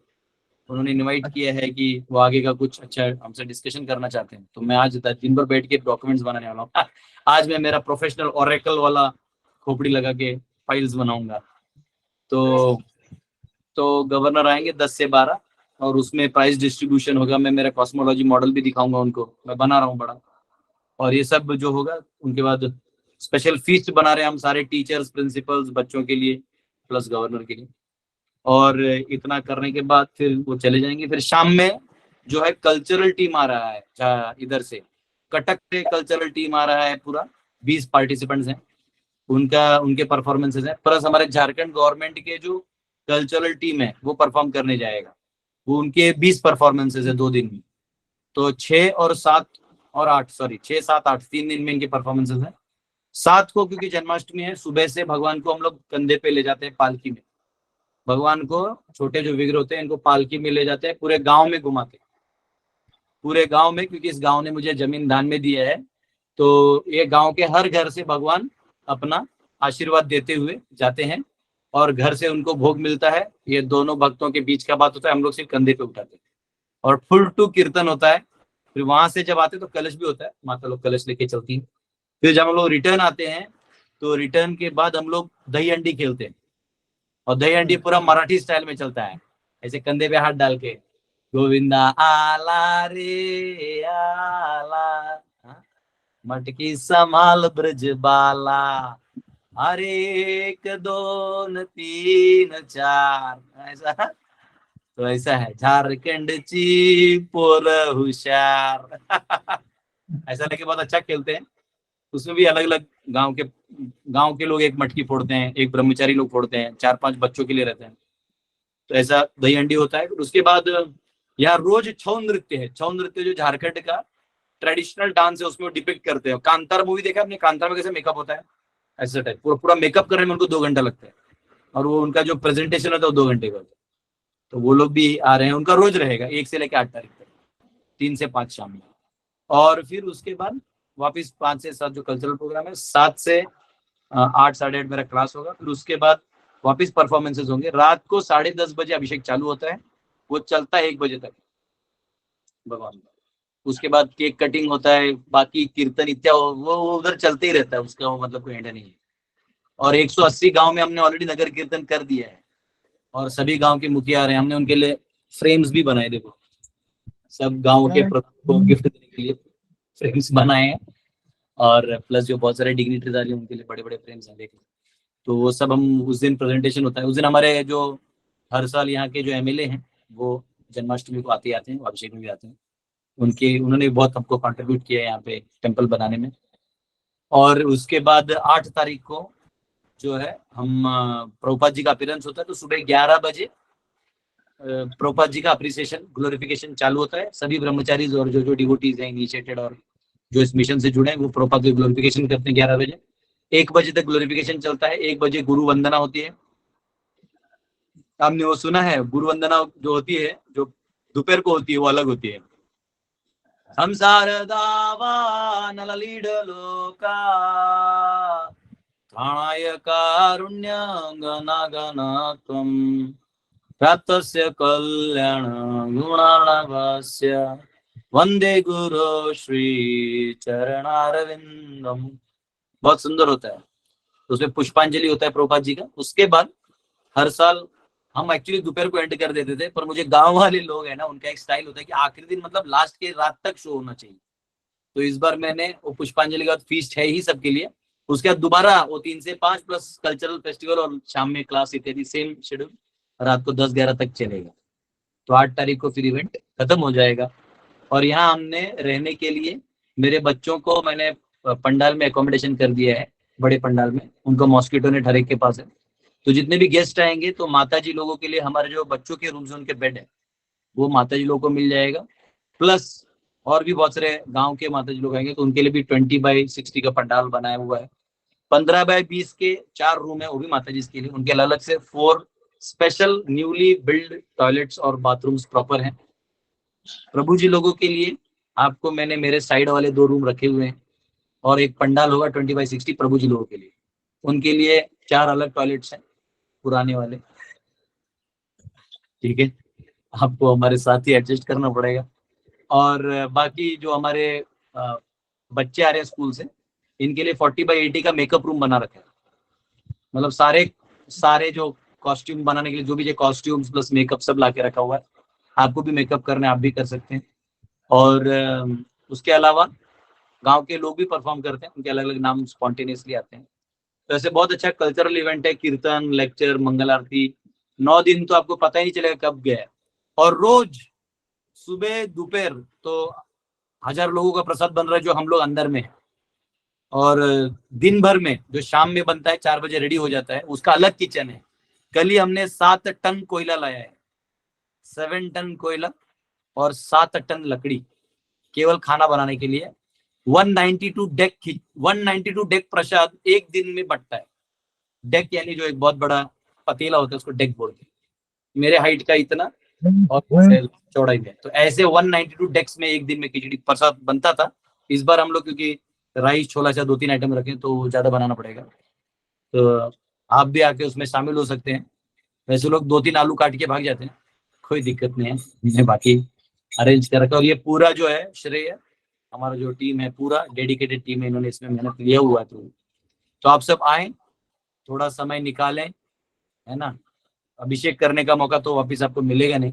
उन्होंने इनवाइट किया है कि वो आगे का कुछ अच्छा हमसे डिस्कशन करना चाहते हैं। तो मैं आज दिन भर बैठ के डॉक्यूमेंट्स बनाने वाला हूँ। आज मैं मेरा प्रोफेशनल ओरेकल वाला खोपड़ी लगा के फाइल्स बनाऊंगा। तो गवर्नर आएंगे 10 से 12, और उसमें प्राइस डिस्ट्रीब्यूशन होगा। मैं मेरा कॉस्मोलॉजी मॉडल भी दिखाऊंगा उनको, मैं बना रहा हूँ बड़ा, और ये सब जो होगा उनके बाद स्पेशल फीस्ट बना रहे हैं हम सारे टीचर्स, प्रिंसिपल्स, बच्चों के लिए प्लस गवर्नर के लिए। और इतना करने के बाद फिर वो चले जाएंगे। फिर शाम में जो है कल्चरल टीम आ रहा है, इधर से कटक से कल्चरल टीम आ रहा है, पूरा 20 पार्टिसिपेंट्स हैं, उनके परफॉर्मेंसेस हैं, प्लस हमारे झारखंड गवर्नमेंट के जो कल्चरल टीम है वो परफॉर्म करने जाएगा। वो उनके 20 परफॉर्मेंसेस है 2 दिन में। तो 6 और 7 और 8, सॉरी 6, 7, 8 3 दिन में इनके परफॉर्मेंसेस हैं। 7 को क्योंकि जन्माष्टमी है, सुबह से भगवान को हम लोग कंधे पे ले जाते हैं, पालकी में। भगवान को छोटे जो विग्रह होते हैं इनको पालकी में ले जाते हैं, पूरे गांव में घुमाते हैं, पूरे गांव में, क्योंकि इस गांव ने मुझे जमीन दान में दिया है। तो ये गांव के हर घर से भगवान अपना आशीर्वाद देते हुए जाते हैं, और घर से उनको भोग मिलता है। ये दोनों भक्तों के बीच का बात होता है, हम लोग सिर्फ कंधे पे उठाते हैं, और फुल टू कीर्तन होता है। फिर वहां से जब आते तो कलश भी होता है, माता लोग कलश लेके चलती है। फिर जब हम लोग रिटर्न आते हैं तो रिटर्न के बाद हम लोग दही अंडी खेलते हैं, और दही अंडी पूरा मराठी स्टाइल में चलता है, ऐसे कंधे पे हाथ डाल के, गोविंदा आला रे आला, हाँ? मटकी संभाल ब्रज बाला, अरे 1 2 3 4, ऐसा। तो ऐसा है, झारखंड ची पोर हुशार। ऐसा लेके बहुत अच्छा खेलते हैं। उसमें भी अलग अलग गांव के लोग एक मटकी फोड़ते हैं, एक ब्रह्मचारी लोग फोड़ते हैं, 4-5 बच्चों के लिए रहते हैं। तो ऐसा दही अंडी होता है। उसके बाद यहाँ रोज छऊ नृत्य है। छऊ नृत्य जो झारखंड का ट्रेडिशनल डांस है, उसमें डिपिक्ट करते हैं। कांतार मूवी देखा आपने? कांतार में कैसे मेकअप होता है, ऐसा टाइप पूरा मेकअप करने में उनको 2 घंटा लगता है, और वो उनका जो प्रेजेंटेशन होता है वो 2 घंटे का होता है। तो वो लोग भी आ रहे हैं, उनका रोज रहेगा 1 से लेकर 8 तारीख तक, 3 से 5 शाम में। और फिर उसके बाद वापस 5 से 7 जो कल्चरल प्रोग्राम है, 7 से 8 साढ़े 8 मेरा क्लास होगा। फिर उसके बाद वापस परफॉर्मेंसेस होंगे। रात को 10:30 बजे अभिषेक चालू होता है, वो चलता है 1 बजे तक भगवान का। उसके बाद केक कटिंग होता है, बाकी कीर्तन इत्यादि वो उधर चलते ही रहता है, उसका वो मतलब कोई एंड नहीं है। और 180 गांव में हमने ऑलरेडी नगर कीर्तन कर दिया है, और सभी गांव के मुखिया आ रहे हैं। हमने उनके लिए फ्रेम्स भी बनाए, देखो सब गांव के को गिफ्ट देने के लिए फ्रेम्स बनाए हैं, और प्लस जो बहुत सारे डिग्निटरीज आ रही है उनके लिए बड़े बड़े फ्रेम्स हैं, देखो। तो वो सब हम उस दिन प्रेजेंटेशन होता है। उस दिन हमारे जो हर साल यहाँ के जो एमएलए हैं वो जन्माष्टमी को आते हैं, अभिषेक में भी आते हैं। उन्होंने बहुत हमको कंट्रीब्यूट किया है यहाँ पे टेम्पल बनाने में। और उसके बाद 8 तारीख को जो है हम प्रभुपाद जी का अपीयरेंस होता है, तो सुबह 11 बजे प्रभुपाद जी का अप्रिसिएशन ग्लोरिफिकेशन चालू होता है। सभी ब्रह्मचारीज और जो डिवोटीज हैं इनिशिएटेड और जो इस मिशन से जुड़े हैं वो प्रभुपाद की ग्लोरिफिकेशन करते हैं 11 बजे। 1 बजे तक ग्लोरिफिकेशन चलता है। 1 बजे गुरु वंदना होती है। आपने वो सुना है, गुरु वंदना जो होती है, जो दोपहर को होती है, वो अलग होती है। संसार दावा नललीडलोका त्राणाय कारुण्य गणागणत्वं प्रातस्य कल्याण गुणार्णवस्य वंदे गुरु श्री चरणारविंदम। बहुत सुंदर होता है। उसमें पुष्पांजलि होता है प्रभुपाद जी का। उसके बाद हर साल हम एक्चुअली दोपहर को एंड कर देते थे, पर मुझे गांव वाले लोग हैं ना, उनका एक स्टाइल होता है कि आखिरी दिन मतलब लास्ट के रात तक शो होना चाहिए। तो इस बार मैंने वो पुष्पांजलि का फीस्ट है ही सबके लिए, उसके बाद दोबारा वो 3 से 5 प्लस कल्चरल फेस्टिवल और शाम में क्लास इत्यादि सेम शेड्यूल रात को 10-11 तक चलेगा। तो 8 तारीख को फिर इवेंट खत्म हो जाएगा। और यहाँ हमने रहने के लिए मेरे बच्चों को मैंने पंडाल में अकोमोडेशन कर दिया है, बड़े पंडाल में। उनको मॉस्किटो नेट हर एक के पास है। तो जितने भी गेस्ट आएंगे तो माताजी लोगों के लिए हमारे जो बच्चों के रूम्स उनके बेड है वो माताजी लोगों को मिल जाएगा। प्लस और भी बहुत सारे गांव के माताजी लोग आएंगे तो उनके लिए भी 20x60 का पंडाल बनाया हुआ है। 15x20 के 4 रूम है, वो भी माताजी के लिए। उनके अलग से 4 स्पेशल न्यूली बिल्ड टॉयलेट्स और बाथरूम्स प्रॉपर हैं। प्रभु जी लोगों के लिए आपको मैंने मेरे साइड वाले 2 रूम रखे हुए हैं, और एक पंडाल होगा 20x60 प्रभु जी लोगों के लिए। उनके लिए 4 अलग टॉयलेट्स हैं पुराने वाले। ठीक है, आपको हमारे साथ ही एडजस्ट करना पड़ेगा। और बाकी जो हमारे बच्चे आ रहे हैं स्कूल से, इनके लिए 40x80 का मेकअप रूम बना रखा है। मतलब सारे जो कॉस्ट्यूम बनाने के लिए जो भी कॉस्ट्यूम्स प्लस मेकअप सब ला के रखा हुआ है। आपको भी मेकअप करना है, आप भी कर सकते हैं। और उसके अलावा गांव के लोग भी परफॉर्म करते हैं, उनके अलग अलग नाम स्पॉन्टेनियसली आते हैं। तो ऐसे बहुत अच्छा कल्चरल इवेंट है। कीर्तन, लेक्चर, मंगल आरती, 9 दिन तो आपको पता ही नहीं चलेगा कब गया। और रोज सुबह दोपहर तो 1000 लोगों का प्रसाद बन रहा है जो हम लोग अंदर में है। और दिन भर में जो शाम में बनता है 4 बजे रेडी हो जाता है, उसका अलग किचन है। कल ही हमने 7 टन कोयला लाया है, 7 टन कोयला और 7 टन लकड़ी केवल खाना बनाने के लिए। 192 डेक प्रसाद एक दिन में बटता है। डेक यानी जो एक बहुत बड़ा पतीला होता है उसको डेक बोलते हैं। मेरे हाइट का इतना और चौड़ाई में, तो ऐसे 192 डेक्स में एक दिन में खिचड़ी प्रसाद बनता था। इस बार हम लोग क्योंकि राइस छोला सा 2-3 आइटम रखें तो ज्यादा बनाना पड़ेगा, तो आप भी आके उसमें शामिल हो सकते हैं। वैसे लोग 2-3 आलू काट के भाग जाते हैं, कोई दिक्कत नहीं है, मैंने बाकी अरेंज कर रखा। और ये पूरा जो है श्रेय हमारा जो टीम है, पूरा डेडिकेटेड टीम है, इन्होंने इसमें मेहनत लिया हुआ है। तो तो आप सब आए, थोड़ा समय निकालें, है ना। अभिषेक करने का मौका तो वापिस आपको मिलेगा नहीं,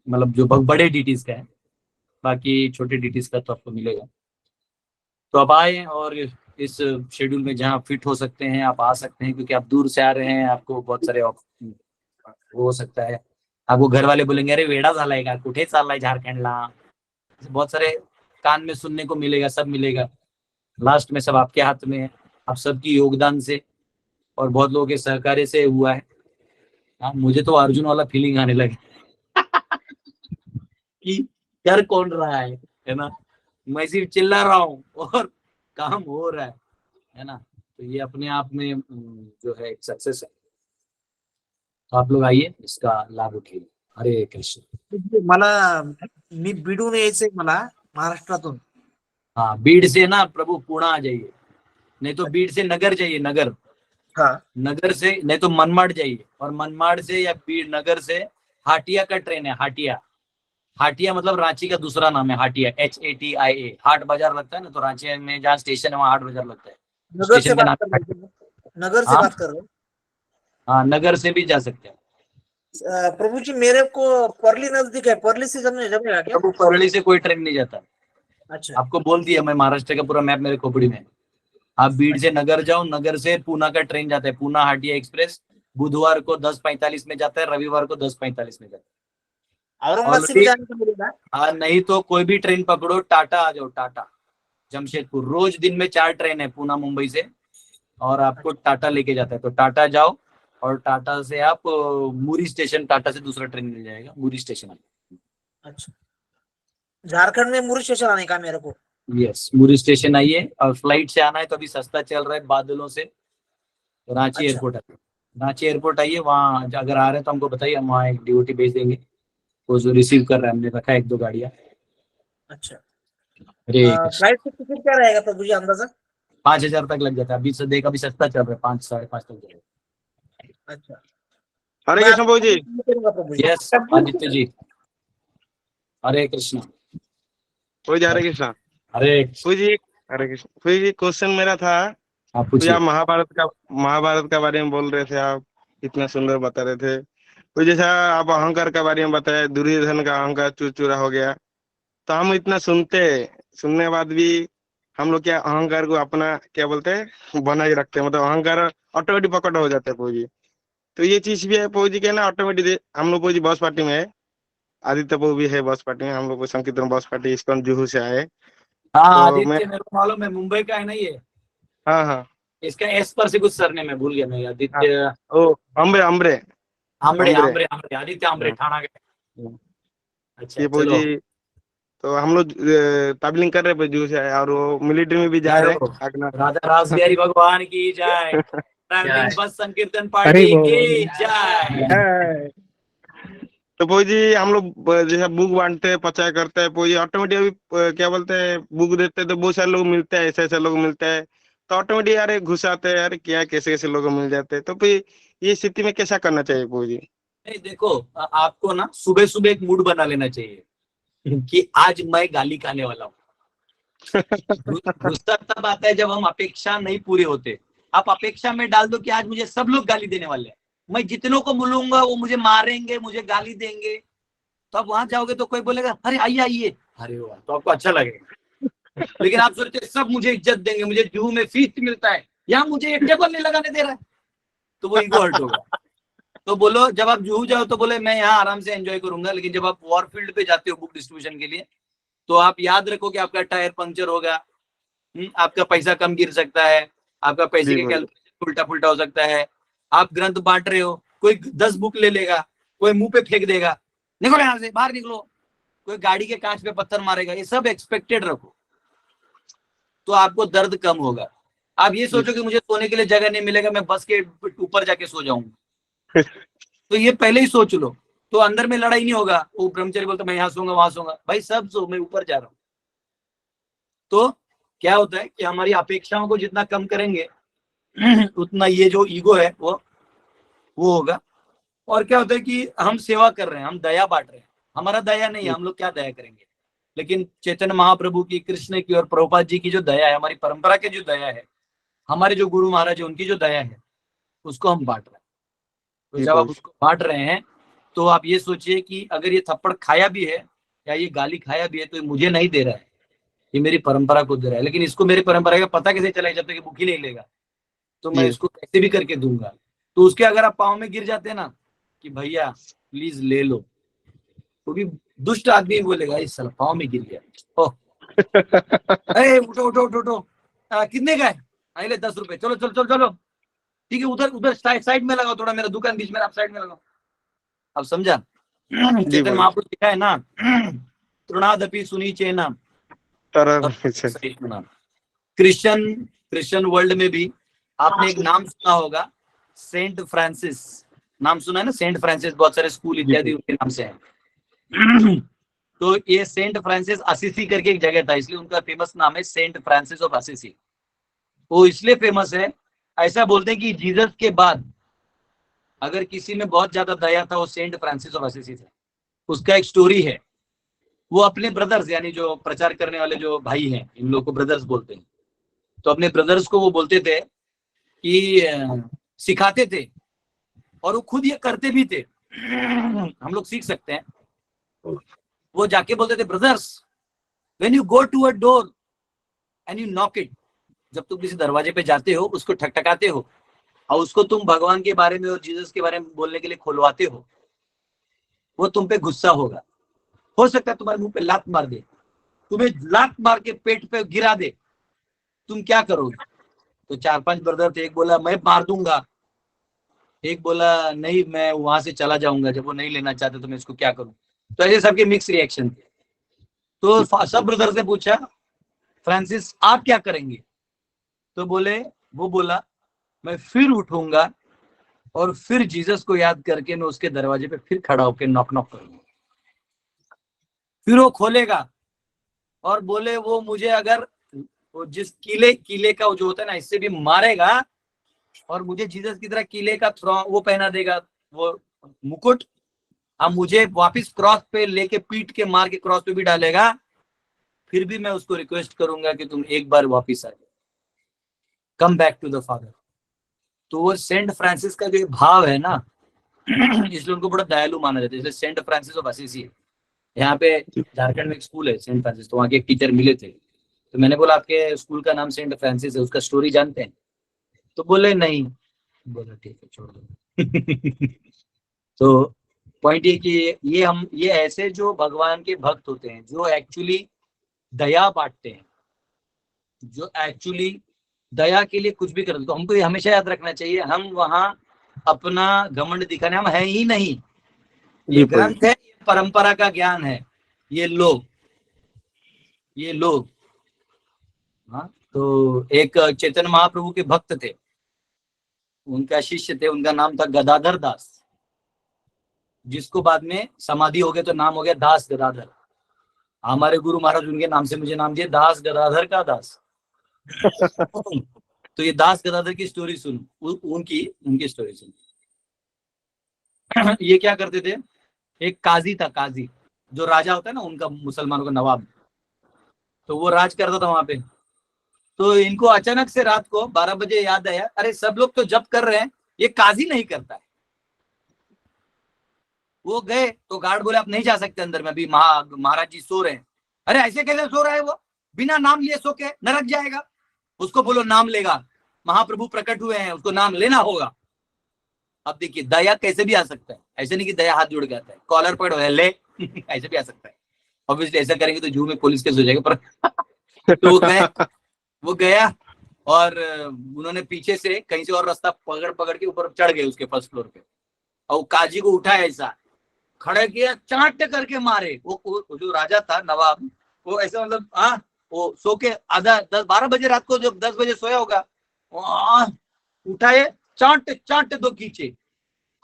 मतलब जो बड़े डीटीज का है, बाकी छोटे डीटीज का तो आपको मिलेगा। तो आप आए और इस शेड्यूल में जहाँ फिट हो सकते हैं आप आ सकते हैं, क्योंकि आप दूर से आ रहे हैं, आपको बहुत सारे वो हो सकता है, आपको घर वाले बोलेंगे अरे वेडा झालाय का, कुठे चाललाय झारखंडला, बहुत सारे कान में सुनने को मिलेगा, सब मिलेगा। लास्ट में सब आपके हाथ में है, आप सबकी योगदान से और बहुत लोगों के सहकार्य से हुआ है। हाँ, मुझे तो अर्जुन वाला फीलिंग आने लगे कि कर कौन रहा है ना, मैं सिर्फ चिल्ला रहा हूँ और काम हो रहा है ना। तो ये अपने आप में जो है एक सक्सेस है। तो आप लोग आइए, इसका लाभ उठाइए। हरे कृष्ण। मला मी बीडून यायचंय मला, महाराष्ट्रातून। हाँ, बीड़ से ना प्रभु पुणे आ जाइए, नहीं तो बीड़ से नगर जाइए, नगर। हाँ, नगर से नहीं तो मनमाड़ जाइए, और मनमाड़ से या बीड़ नगर से हाटिया का ट्रेन है, हाटिया। हाटिया मतलब रांची का दूसरा नाम है, हाटिया, HATIA। हाट बाजार लगता है ना, तो रांची में जहाँ स्टेशन है वहाँ हाट बाजार लगता है। नगर से स्टेशन का बात नाम, कर रहे हैं, नगर से हाँ? बात कर रहे हैं। हाँ, नगर से भी जा सकते हैं। प्रभु जी मेरे को परली नजदीक है, परली से जमेगा क्या? प्रभु परली से कोई ट्रेन नहीं जाता। अच्छा, आपको बोल दिया मैं, महाराष्ट्र का पूरा मैप मेरे खोपड़ी में है। आप बीड़ से नगर जाओ, नगर से पूना का ट्रेन जाता है, पूना हाटिया एक्सप्रेस। बुधवार को 10:45 में जाता है, रविवार को 10:45 में जाता है। औरंगाबाद से भी जाने को मिलेगा? हाँ, नहीं तो कोई भी ट्रेन पकड़ो, टाटा आ जाओ, टाटा जमशेदपुर। रोज दिन में 4 ट्रेन है पूना मुंबई से, और आपको टाटा लेके जाता है। तो टाटा जाओ, और टाटा से आप मुरी स्टेशन, टाटा से दूसरा ट्रेन मिल जाएगा, मुरी स्टेशन। अच्छा, झारखंड में मुरी स्टेशन आने का मेरे को? यस, मुरी स्टेशन आइए, और फ्लाइट से आना है तो अभी सस्ता चल रहा है बादलों से, तो रांची अच्छा। एयरपोर्ट आइए। रांची एयरपोर्ट आइए, वहाँ अगर आ रहे हैं तो हमको बताइए, हम वहाँ एक DOT भेज देंगे, वो जो रिसीव कर रहा है, हमने रखा है 1-2 गाड़ियाँ। अच्छा, अरे कृष्ण। फ्लाइट का टिकट क्या रहेगा प्रभु जी अंदाजा? 5,000 तक लग जाता है, अभी से अभी सस्ता चल रहा है, 5, 5.5 तक जाएगा। अच्छा, हरे कृष्ण प्रभु जी। प्रभु जी। यस आदित्य जी, हरे कृष्ण। प्रभु जी हरे कृष्ण। हरे प्रभु जी हरे कृष्ण। प्रभु जी क्वेश्चन मेरा था, आप तो पूछिए। आप महाभारत का बारे में बोल रहे थे, आप इतना सुंदर बता रहे थे। तो जैसा आप अहंकार के बारे में बताया, दुर्योधन का अहंकार चूर हो गया, तो हम इतना सुनने बाद भी हम लोग क्या अहंकार को अपना क्या बोलते हैं बनाए रखते हैं, मतलब अहंकार ऑटोमेटिक पकड़ हो जाता है प्रभु जी। तो ये चीज भी है प्रभु जी के ना, ऑटोमेटिक हम लोग प्रभु जी बॉस पार्टी में है, आदित्य प्रभु भी है बॉस पार्टी में, हम लोग को संकीर्तन बॉस पार्टी इस्कॉन जुहू से आए। हाँ, तो मैं, आदित्य मेरे को मालूम है, मुंबई का है ना ये। हाँ हाँ इसका एस पर से कुछ सरनेम है, भूल गया मैं। हाँ, आदित्य ओ अम्बरे अम्बरे आमरे, अम्बरे आमरे, आमरे, आदित्य आमरे, हाँ, ठाणा का। हाँ। अच्छा, ये प्रभु चलो। जी, तो हम लोग तबलिंग कर रहे हैं जुहू से आए, और वो मिलिट्री में भी जा जय रहे हो, हैं अगला। राधा रास बिहारी भगवान की जय। ट्रैवलिंग बस संकीर्तन हरि पार्टी बोल। की जय। तो प्रभु जी हम लोग जैसा बुक बांटते हैं, प्रचार करते हैं, प्रभु जी ऑटोमेटिक अभी क्या बोलते हैं बुक देते हैं, तो बहुत सारे लोग मिलते हैं, ऐसे ऐसे लोग मिलते हैं, तो ऑटोमेटिक यार घुसाते हैं, यार क्या कैसे कैसे लोग मिल जाते हैं, तो फिर ये स्थिति में कैसा करना चाहिए प्रभु जी? नहीं, देखो, आपको ना सुबह सुबह एक मूड बना लेना चाहिए कि आज मैं गाली खाने वाला हूँ। गुस्सा तब आता है जब हम अपेक्षा नहीं पूरे होते। आप अपेक्षा में डाल दो कि आज मुझे सब लोग गाली देने वाले हैं, मैं जितनों को मिलूंगा वो मुझे मारेंगे, मुझे गाली देंगे, तो आप वहां जाओगे तो कोई बोलेगा अरे आइए आइए, अरे वाह, तो आपको अच्छा लगेगा। लेकिन आप सोचते सब मुझे इज्जत देंगे, मुझे जुहू में फीस्ट मिलता है, यहाँ मुझे एक टेबल नहीं लगाने दे रहा है, तो वो ईगो हर्ट होगा। तो बोलो, जब आप जुहू जाओ तो बोले मैं यहाँ आराम से एंजॉय करूंगा, लेकिन जब आप वॉरफील्ड पे जाते हो बुक डिस्ट्रीब्यूशन के लिए, तो आप याद रखो कि आपका टायर पंक्चर होगा, आपका पैसा कम गिर सकता है, आपका पैसे के कैलकुलेशन उल्टा पुल्टा हो सकता है। आप ग्रंथ बांट रहे हो, कोई 10 बुक ले लेगा, कोई मुंह पे फेंक देगा, निकलो यहाँ से, बाहर निकलो, कोई गाड़ी के कांच पे पत्थर मारेगा, ये सब एक्सपेक्टेड रखो, तो आपको दर्द कम होगा। आप ये सोचो कि मुझे सोने के लिए जगह नहीं मिलेगा, मैं बस के ऊपर जाके सो जाऊंगा, तो ये पहले ही सोच लो, तो अंदर में लड़ाई नहीं होगा। वो ब्रह्मचारी बोलता मैं यहाँ सोऊंगा वहां सोऊंगा, भाई सब सो, मैं ऊपर जा रहा हूँ। तो क्या होता है कि हमारी अपेक्षाओं को जितना कम करेंगे उतना ये जो ईगो है वो होगा। और क्या होता है कि हम सेवा कर रहे हैं, हम दया बांट रहे हैं, हमारा दया नहीं है, हम लोग क्या दया करेंगे, लेकिन चैतन्य महाप्रभु की, कृष्ण की और प्रभुपाद जी की जो दया है, हमारी परंपरा की जो दया है, हमारे जो गुरु महाराज है उनकी जो दया है उसको हम बांट रहे हैं। तो जी जब आप प्रभु। उसको बांट रहे हैं तो आप ये सोचिए कि अगर ये थप्पड़ खाया भी है या ये गाली खाया भी है तो ये मुझे नहीं दे रहा है, ये मेरी परंपरा को दे रहा है। लेकिन इसको मेरी परंपरा का पता कैसे चलेगा जब तक ये भूखी नहीं लेगा, तो मैं जी। इसको कैसे भी करके दूंगा। तो उसके अगर आप पाँव में गिर जाते हैं ना कि भैया प्लीज ले लो, तो भी दुष्ट आदमी बोलेगा इस साल पाँव में गिर गया, ओह अरे उठो उठो उठो उठो, कितने का है? ले 10 रुपए, चलो चलो चलो चलो, ठीक है उधर उधर साइड में लगाओ, थोड़ा मेरा दुकान बीच में, आप साइड में लगाओ। अब समझा? चैतन्य प्रभु। महाप्रभु लिखा है ना, तृणादपि सुनी चेना। क्रिश्चियन वर्ल्ड में भी आपने एक नाम सुना होगा, सेंट फ्रांसिस। नाम सुना है ना, सेंट फ्रांसिस, बहुत सारे स्कूल इत्यादि उनके नाम से है। तो ये सेंट फ्रांसिस असीसी करके एक जगह था, इसलिए उनका फेमस नाम है सेंट फ्रांसिस ऑफ असीसी। वो इसलिए फेमस है, ऐसा बोलते हैं कि जीसस के बाद अगर किसी में बहुत ज्यादा दया था वो सेंट फ्रांसिस ऑफ असीसी था। उसका एक स्टोरी है, वो अपने ब्रदर्स यानी जो प्रचार करने वाले जो भाई हैं, इन लोग को ब्रदर्स बोलते हैं, तो अपने ब्रदर्स को वो बोलते थे कि सिखाते थे और वो खुद ये करते भी थे। हम लोग सीख सकते हैं। वो जाके बोलते थे, brothers when you go to a door and you knock it, जब तुम किसी दरवाजे पे जाते हो उसको ठकठकाते हो और उसको तुम भगवान के बारे में और जीसस के बारे में बोलने के लिए खुलवाते हो, वो तुम पे गुस्सा होगा। हो सकता है तुम्हारे मुंह पे लात मार दे, तुम्हें लात मार के पेट पे गिरा दे, तुम क्या करोगे? तो 4-5 ब्रदर थे, एक बोला मैं मार दूंगा, एक बोला नहीं मैं वहां से चला जाऊंगा, जब वो नहीं लेना चाहते तो मैं इसको क्या करूं। तो ऐसे सबके मिक्स रिएक्शन थे। तो सब ब्रदर से पूछा, फ्रांसिस आप क्या करेंगे? तो वो बोला मैं फिर उठूंगा और फिर जीसस को याद करके मैं उसके दरवाजे पे फिर खड़ा होकर नॉक नॉक करूंगा। फिर वो खोलेगा और बोले वो मुझे अगर वो जिस किले का जो होता है ना, इससे भी मारेगा और मुझे जीसस की तरह किले का वो पहना देगा, वो मुकुट, अब मुझे वापस क्रॉस पे लेके पीट के मार के क्रॉस पे भी डालेगा, फिर भी मैं उसको रिक्वेस्ट करूंगा कि तुम एक बार वापस आ जाओ, come back to the father. तो वो सेंट फ्रांसिस का जो भाव है ना, इसलिए उनको बड़ा दयालु माना जाता है, इसलिए सेंट फ्रांसिस ऑफ असीसी है। यहाँ पे झारखंड में एक स्कूल है सेंट फ्रांसिस, तो वहाँ के एक टीचर मिले थे, तो मैंने बोला आपके स्कूल का नाम सेंट फ्रांसिस है, उसका स्टोरी जानते हैं? तो बोले नहीं। बोला ठीक है छोड़ दो। तो पॉइंट ये कि ये ऐसे जो भगवान के भक्त होते हैं जो एक्चुअली दया बांटते हैं, जो एक्चुअली दया के लिए कुछ भी करते, तो हमको ये हमेशा याद रखना चाहिए, हम वहां अपना घमंड दिखाने हम है ही नहीं। ये ग्रंथ है, ये परंपरा का ज्ञान है, ये लोग हाँ। तो एक चैतन्य महाप्रभु के भक्त थे, उनका शिष्य थे, उनका नाम था गदाधर दास, जिसको बाद में समाधि हो गया तो नाम हो गया दास गदाधर। हमारे गुरु महाराज उनके नाम से मुझे नाम दिया, दास गदाधर का दास। तो ये दास गदाधर की स्टोरी सुन, उनकी स्टोरी सुन। ये क्या करते थे, एक काजी था, काजी जो राजा होता है ना उनका, मुसलमानों का नवाब, तो वो राज करता था वहां पे। तो इनको अचानक से रात को 12 बजे याद आया, अरे सब लोग तो जप कर रहे हैं, ये काजी नहीं करता है। वो गए तो गार्ड बोले आप नहीं जा सकते अंदर में, अभी महाराज जी सो रहे हैं। अरे ऐसे कैसे सो रहा है वो, बिना नाम लिए सो के नरक जाएगा। उसको बोलो नाम लेगा, महाप्रभु प्रकट हुए हैं, उसको नाम लेना होगा। अब देखिए दया कैसे भी आ सकता है, ऐसे नहीं कि दया हाथ जुड़ जाता है, कॉलर पकड़ो है ले, ऐसे भी आ सकता है। ऑब्वियसली ऐसा करेंगे तो जू में पुलिस केस हो जाएगा, पर तो वो गया और उन्होंने पीछे से कहीं से और रास्ता पकड़ के ऊपर चढ़ गए उसके फर्स्ट फ्लोर पे, और काजी को उठाया, ऐसा खड़े किया, चाट करके मारे। वो जो राजा था नवाब, वो ऐसा मतलब वो सो के आधा 10-12 बजे रात को, जब 10 बजे सोया होगा, उठाए चाट दो खींचे,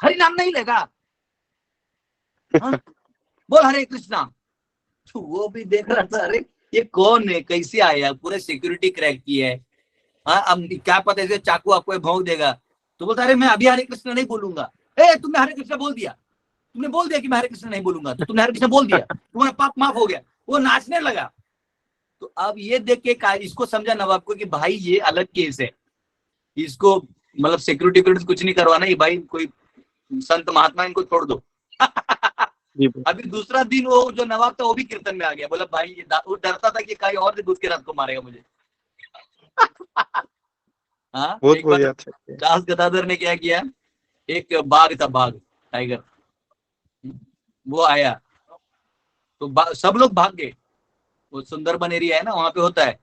हरि नाम नहीं लेगा, बोल हरे कृष्णा। तो वो भी देख रहा था, अरे ये कौन है, कैसे आया, पूरे सिक्योरिटी क्रैक की है, अब क्या पता ऐसे चाकू आपको भोंक देगा। तो बोलता अरे मैं अभी हरे कृष्ण नहीं बोलूंगा। तुमने हरे कृष्ण बोल दिया, तुमने बोल दिया कि मैं हरे कृष्ण नहीं बोलूंगा, तो तुमने हरे कृष्ण बोल दिया, तुम्हारा पाप माफ हो गया। वो नाचने लगा। तो अब ये देख के इसको समझा नवाब को कि भाई ये अलग केस है, इसको मतलब सिक्योरिटी कुछ नहीं करवाना, ये भाई कोई संत महात्मा, इनको छोड़ दो। अभी दूसरा दिन वो जो नवाब था वो भी कीर्तन में आ गया, बोला भाई ये वो डरता था कि कहीं और से घुस के रात को मारेगा मुझे। हाँ, बहुत एक बार बढ़िया था। दास गदाधर ने क्या किया, एक बाघ था, बाघ टाइगर, वो आया तो सब लोग भाग गए। वो सुंदरबन एरिया है ना, वहां पे होता है।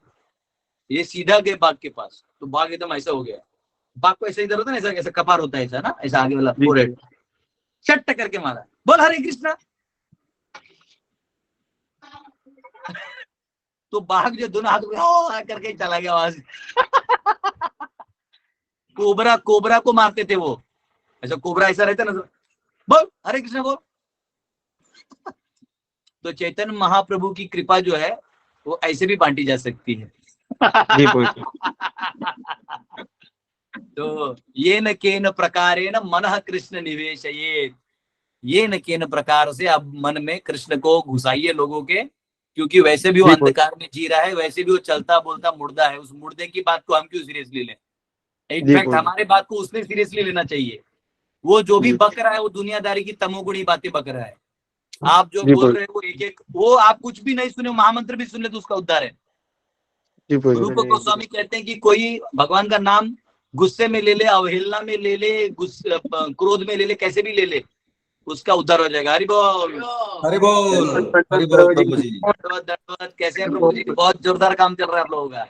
ये सीधा गए बाघ के पास, तो बाघ एकदम ऐसा हो गया। बाघ को ऐसा इधर होता है ना, ऐसा ऐसा कपार होता है ऐसा ना, ऐसा आगे वाला पूरे चट करके मारा, बोल हरे कृष्णा। तो बाघ जो दोनों हाथ करके चला गया वहां से। कोबरा को मारते थे वो, ऐसा कोबरा ऐसा रहता ना, बोल हरे कृष्णा बोल। तो चैतन्य महाप्रभु की कृपा जो है वो ऐसे भी बांटी जा सकती है। तो ये न केन प्रकारेण मनः कृष्ण निवेशयेत्, ये न केन प्रकार से आप मन में कृष्ण को घुसाइए लोगों के, क्योंकि वैसे भी वो अंधकार में जी रहा है, वैसे भी वो चलता बोलता मुर्दा है। उस मुर्दे की बात को हम क्यों सीरियसली लें? इनफैक्ट हमारे बात को उसने सीरियसली लेना चाहिए। वो जो भी बक रहा है वो दुनियादारी की तमोगुणी बातें बक रहा है। आप जो बोल रहे हो एक एक, वो आप कुछ भी नहीं सुने, महामंत्र भी सुन ले तो उसका उद्धार है। रूप गोस्वामी कहते हैं कि कोई भगवान का नाम गुस्से में ले ले, अवहेलना में ले ले, क्रोध में ले ले, कैसे भी ले ले, उसका उद्धार हो जाएगा। हरि बोल, हरि बोल, हरि बोल प्रभु जी। धन्यवाद। कैसे हैं प्रभु जी? बहुत जोरदार काम चल रहा है आप लोगों का।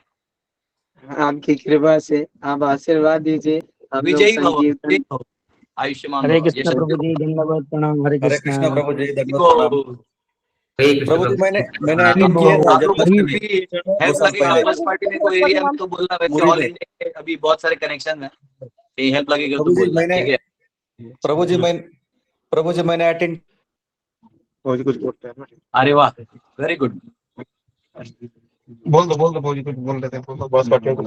आपकी कृपा से आप आशीर्वाद दीजिए। विजयी भव, आयुष्मान। हरे कृष्ण प्रभु जी, धन्यवाद, प्रणाम। हरे हरे कृष्ण प्रभु जी, धन्यवाद प्रणाम। प्रभु जी मैंने अटेंड किया था फर्स्ट पार्टी में कोई एरिया में तो बोलना, वैसे ऑल इंडिया अभी बहुत सारे कनेक्शन है, कहीं हेल्प लगेगा तो बोलना। प्रभु जी मैंने अटेंड कुछ बोलते हैं। अरे वाह, वेरी गुड। बोल दो भौजी, कुछ बोल रहे थे, बोल दो बॉस पार्टी को।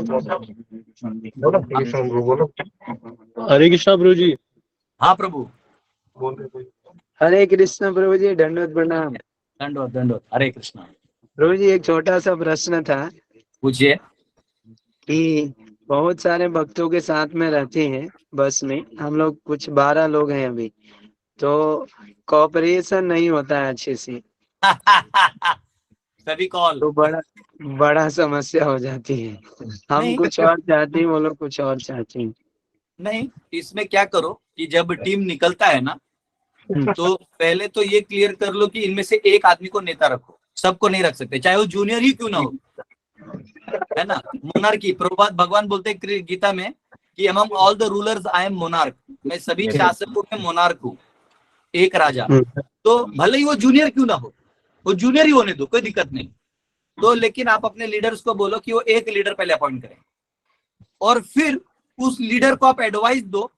बोलो। हरे कृष्णा प्रभु जी। हाँ प्रभु, बोल रहे। हरे कृष्ण प्रभु जी, दंडवत प्रणाम। दंडवत। हरे कृष्णा प्रभु जी, एक छोटा सा प्रश्न था। पूछिए। कि बहुत सारे भक्तों के साथ में रहते हैं बस में, हम लोग कुछ 12 लोग हैं अभी, तो कोऑपरेशन नहीं होता है अच्छे से। सभी कॉल तो बड़ा समस्या हो जाती है। हम कुछ और चाहते हैं, वो लोग कुछ और चाहते हैं। नहीं, इसमें क्या करो कि जब टीम निकलता है ना, तो पहले तो ये क्लियर कर लो कि इनमें से एक आदमी को नेता रखो। सबको नहीं रख सकते, चाहे वो जूनियर ही क्यों ना हो, है ना। मोनार्की, प्रभुपाद भगवान बोलते हैं गीता में कि among all the rulers I am monarch, मैं सभी शासकों में मोनार्क हूँ, एक राजा। तो भले ही वो जूनियर क्यों ना हो, वो जूनियर ही होने दो, कोई दिक्कत नहीं। तो लेकिन आप अपने लीडर्स को बोलो कि वो एक लीडर पहले अपॉइंट करें, और फिर उस लीडर को आप एडवाइस दो,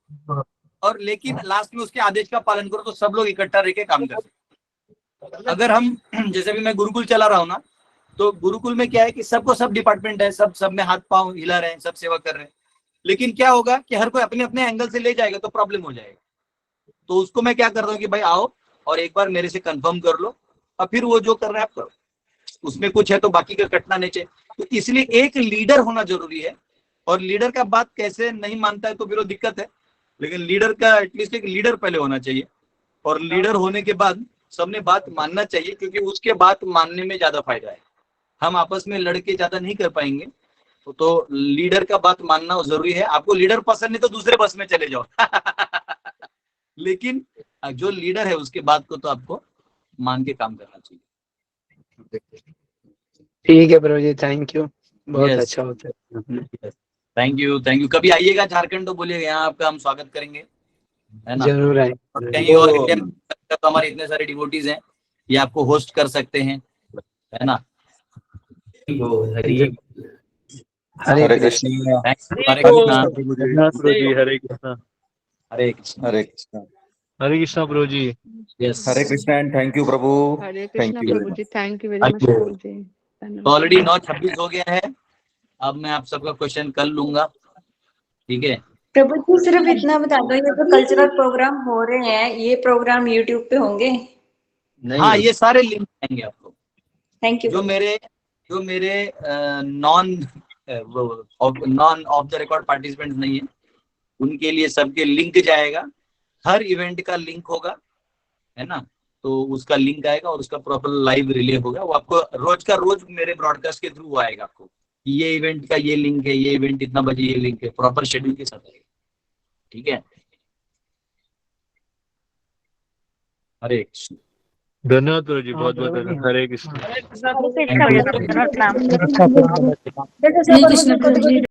और लेकिन लास्ट में उसके आदेश का पालन करो, तो सब लोग इकट्ठा रह के काम कर सकते। अगर हम जैसे भी मैं गुरुकुल चला रहा हूँ ना, तो गुरुकुल में क्या है कि सबको सब डिपार्टमेंट है, सब में हाथ पांव हिला रहे हैं, सब सेवा कर रहे हैं, लेकिन क्या होगा कि हर कोई अपने अपने एंगल से ले जाएगा तो प्रॉब्लम हो जाएगा। तो उसको मैं क्या कर रहा हूँ कि भाई आओ और एक बार मेरे से कंफर्म कर लो, और फिर वो जो कर रहे हैं आप करो, उसमें कुछ है तो बाकी का कटना नहीं चाहिए। तो इसलिए एक लीडर होना जरूरी है, और लीडर का बात कैसे नहीं मानता है तो फिर वो दिक्कत है, लेकिन लीडर का एटलीस्ट एक लीडर पहले होना चाहिए, और लीडर होने के बाद सबने बात मानना चाहिए, क्योंकि उसके बात मानने में ज्यादा फायदा है। हम आपस में लड़के ज्यादा नहीं कर पाएंगे, तो लीडर का बात मानना जरूरी है। आपको लीडर पसंद नहीं तो दूसरे बस में चले जाओ लेकिन जो लीडर है उसके बात को तो आपको मान के काम करना चाहिए। ठीक है प्रभु जी, थैंक यू, बहुत अच्छा होता है। Thank you. कभी आइएगा झारखंड तो बोलिएगा, यहाँ आपका हम स्वागत करेंगे, है ना। जरूर आए। कहीं और इंडिया तो हमारे इतने सारे डिवोटीज हैं, ये आपको होस्ट कर सकते हैं, है ना। हरे कृष्ण। हरे कृष्णा। हरे कृष्णा। हरे कृष्णा। हरे कृष्णा। हरे कृष्णा प्रभु जी। Yes, Hare Krishna and thank you प्रभु। हरे थैंक कृष्णा यू प्रभु जी, थैंक यू वेरी मच प्रभु जी। तो ऑलरेडी 9:26 हो गया है। अब मैं आप सबका क्वेश्चन कर लूंगा, ठीक है। प्रभु जी सिर्फ इतना बता दो, ये जो कल्चरल प्रोग्राम हो रहे हैं, ये प्रोग्राम यूट्यूब पे होंगे? हाँ, ये सारे लिंक आएंगे आपको। Thank you. जो मेरे non none of the record participants नहीं है, उनके लिए सबके लिंक जाएगा, हर इवेंट का लिंक होगा, है ना, तो उसका लिंक आएगा और उसका प्रॉपर लाइव रिले होगा, वो आपको रोज का रोज मेरे ब्रॉडकास्ट के थ्रू आएगा आपको, ये इवेंट का ये लिंक है, ये इवेंट इतना बजे ये लिंक है, प्रॉपर शेड्यूल के साथ आएगा। ठीक है, हरे कृष्ण। धन्यवाद गुरु जी, बहुत बहुत धन्यवाद। हरे कृष्ण। हरे कृष्ण गुरु जी।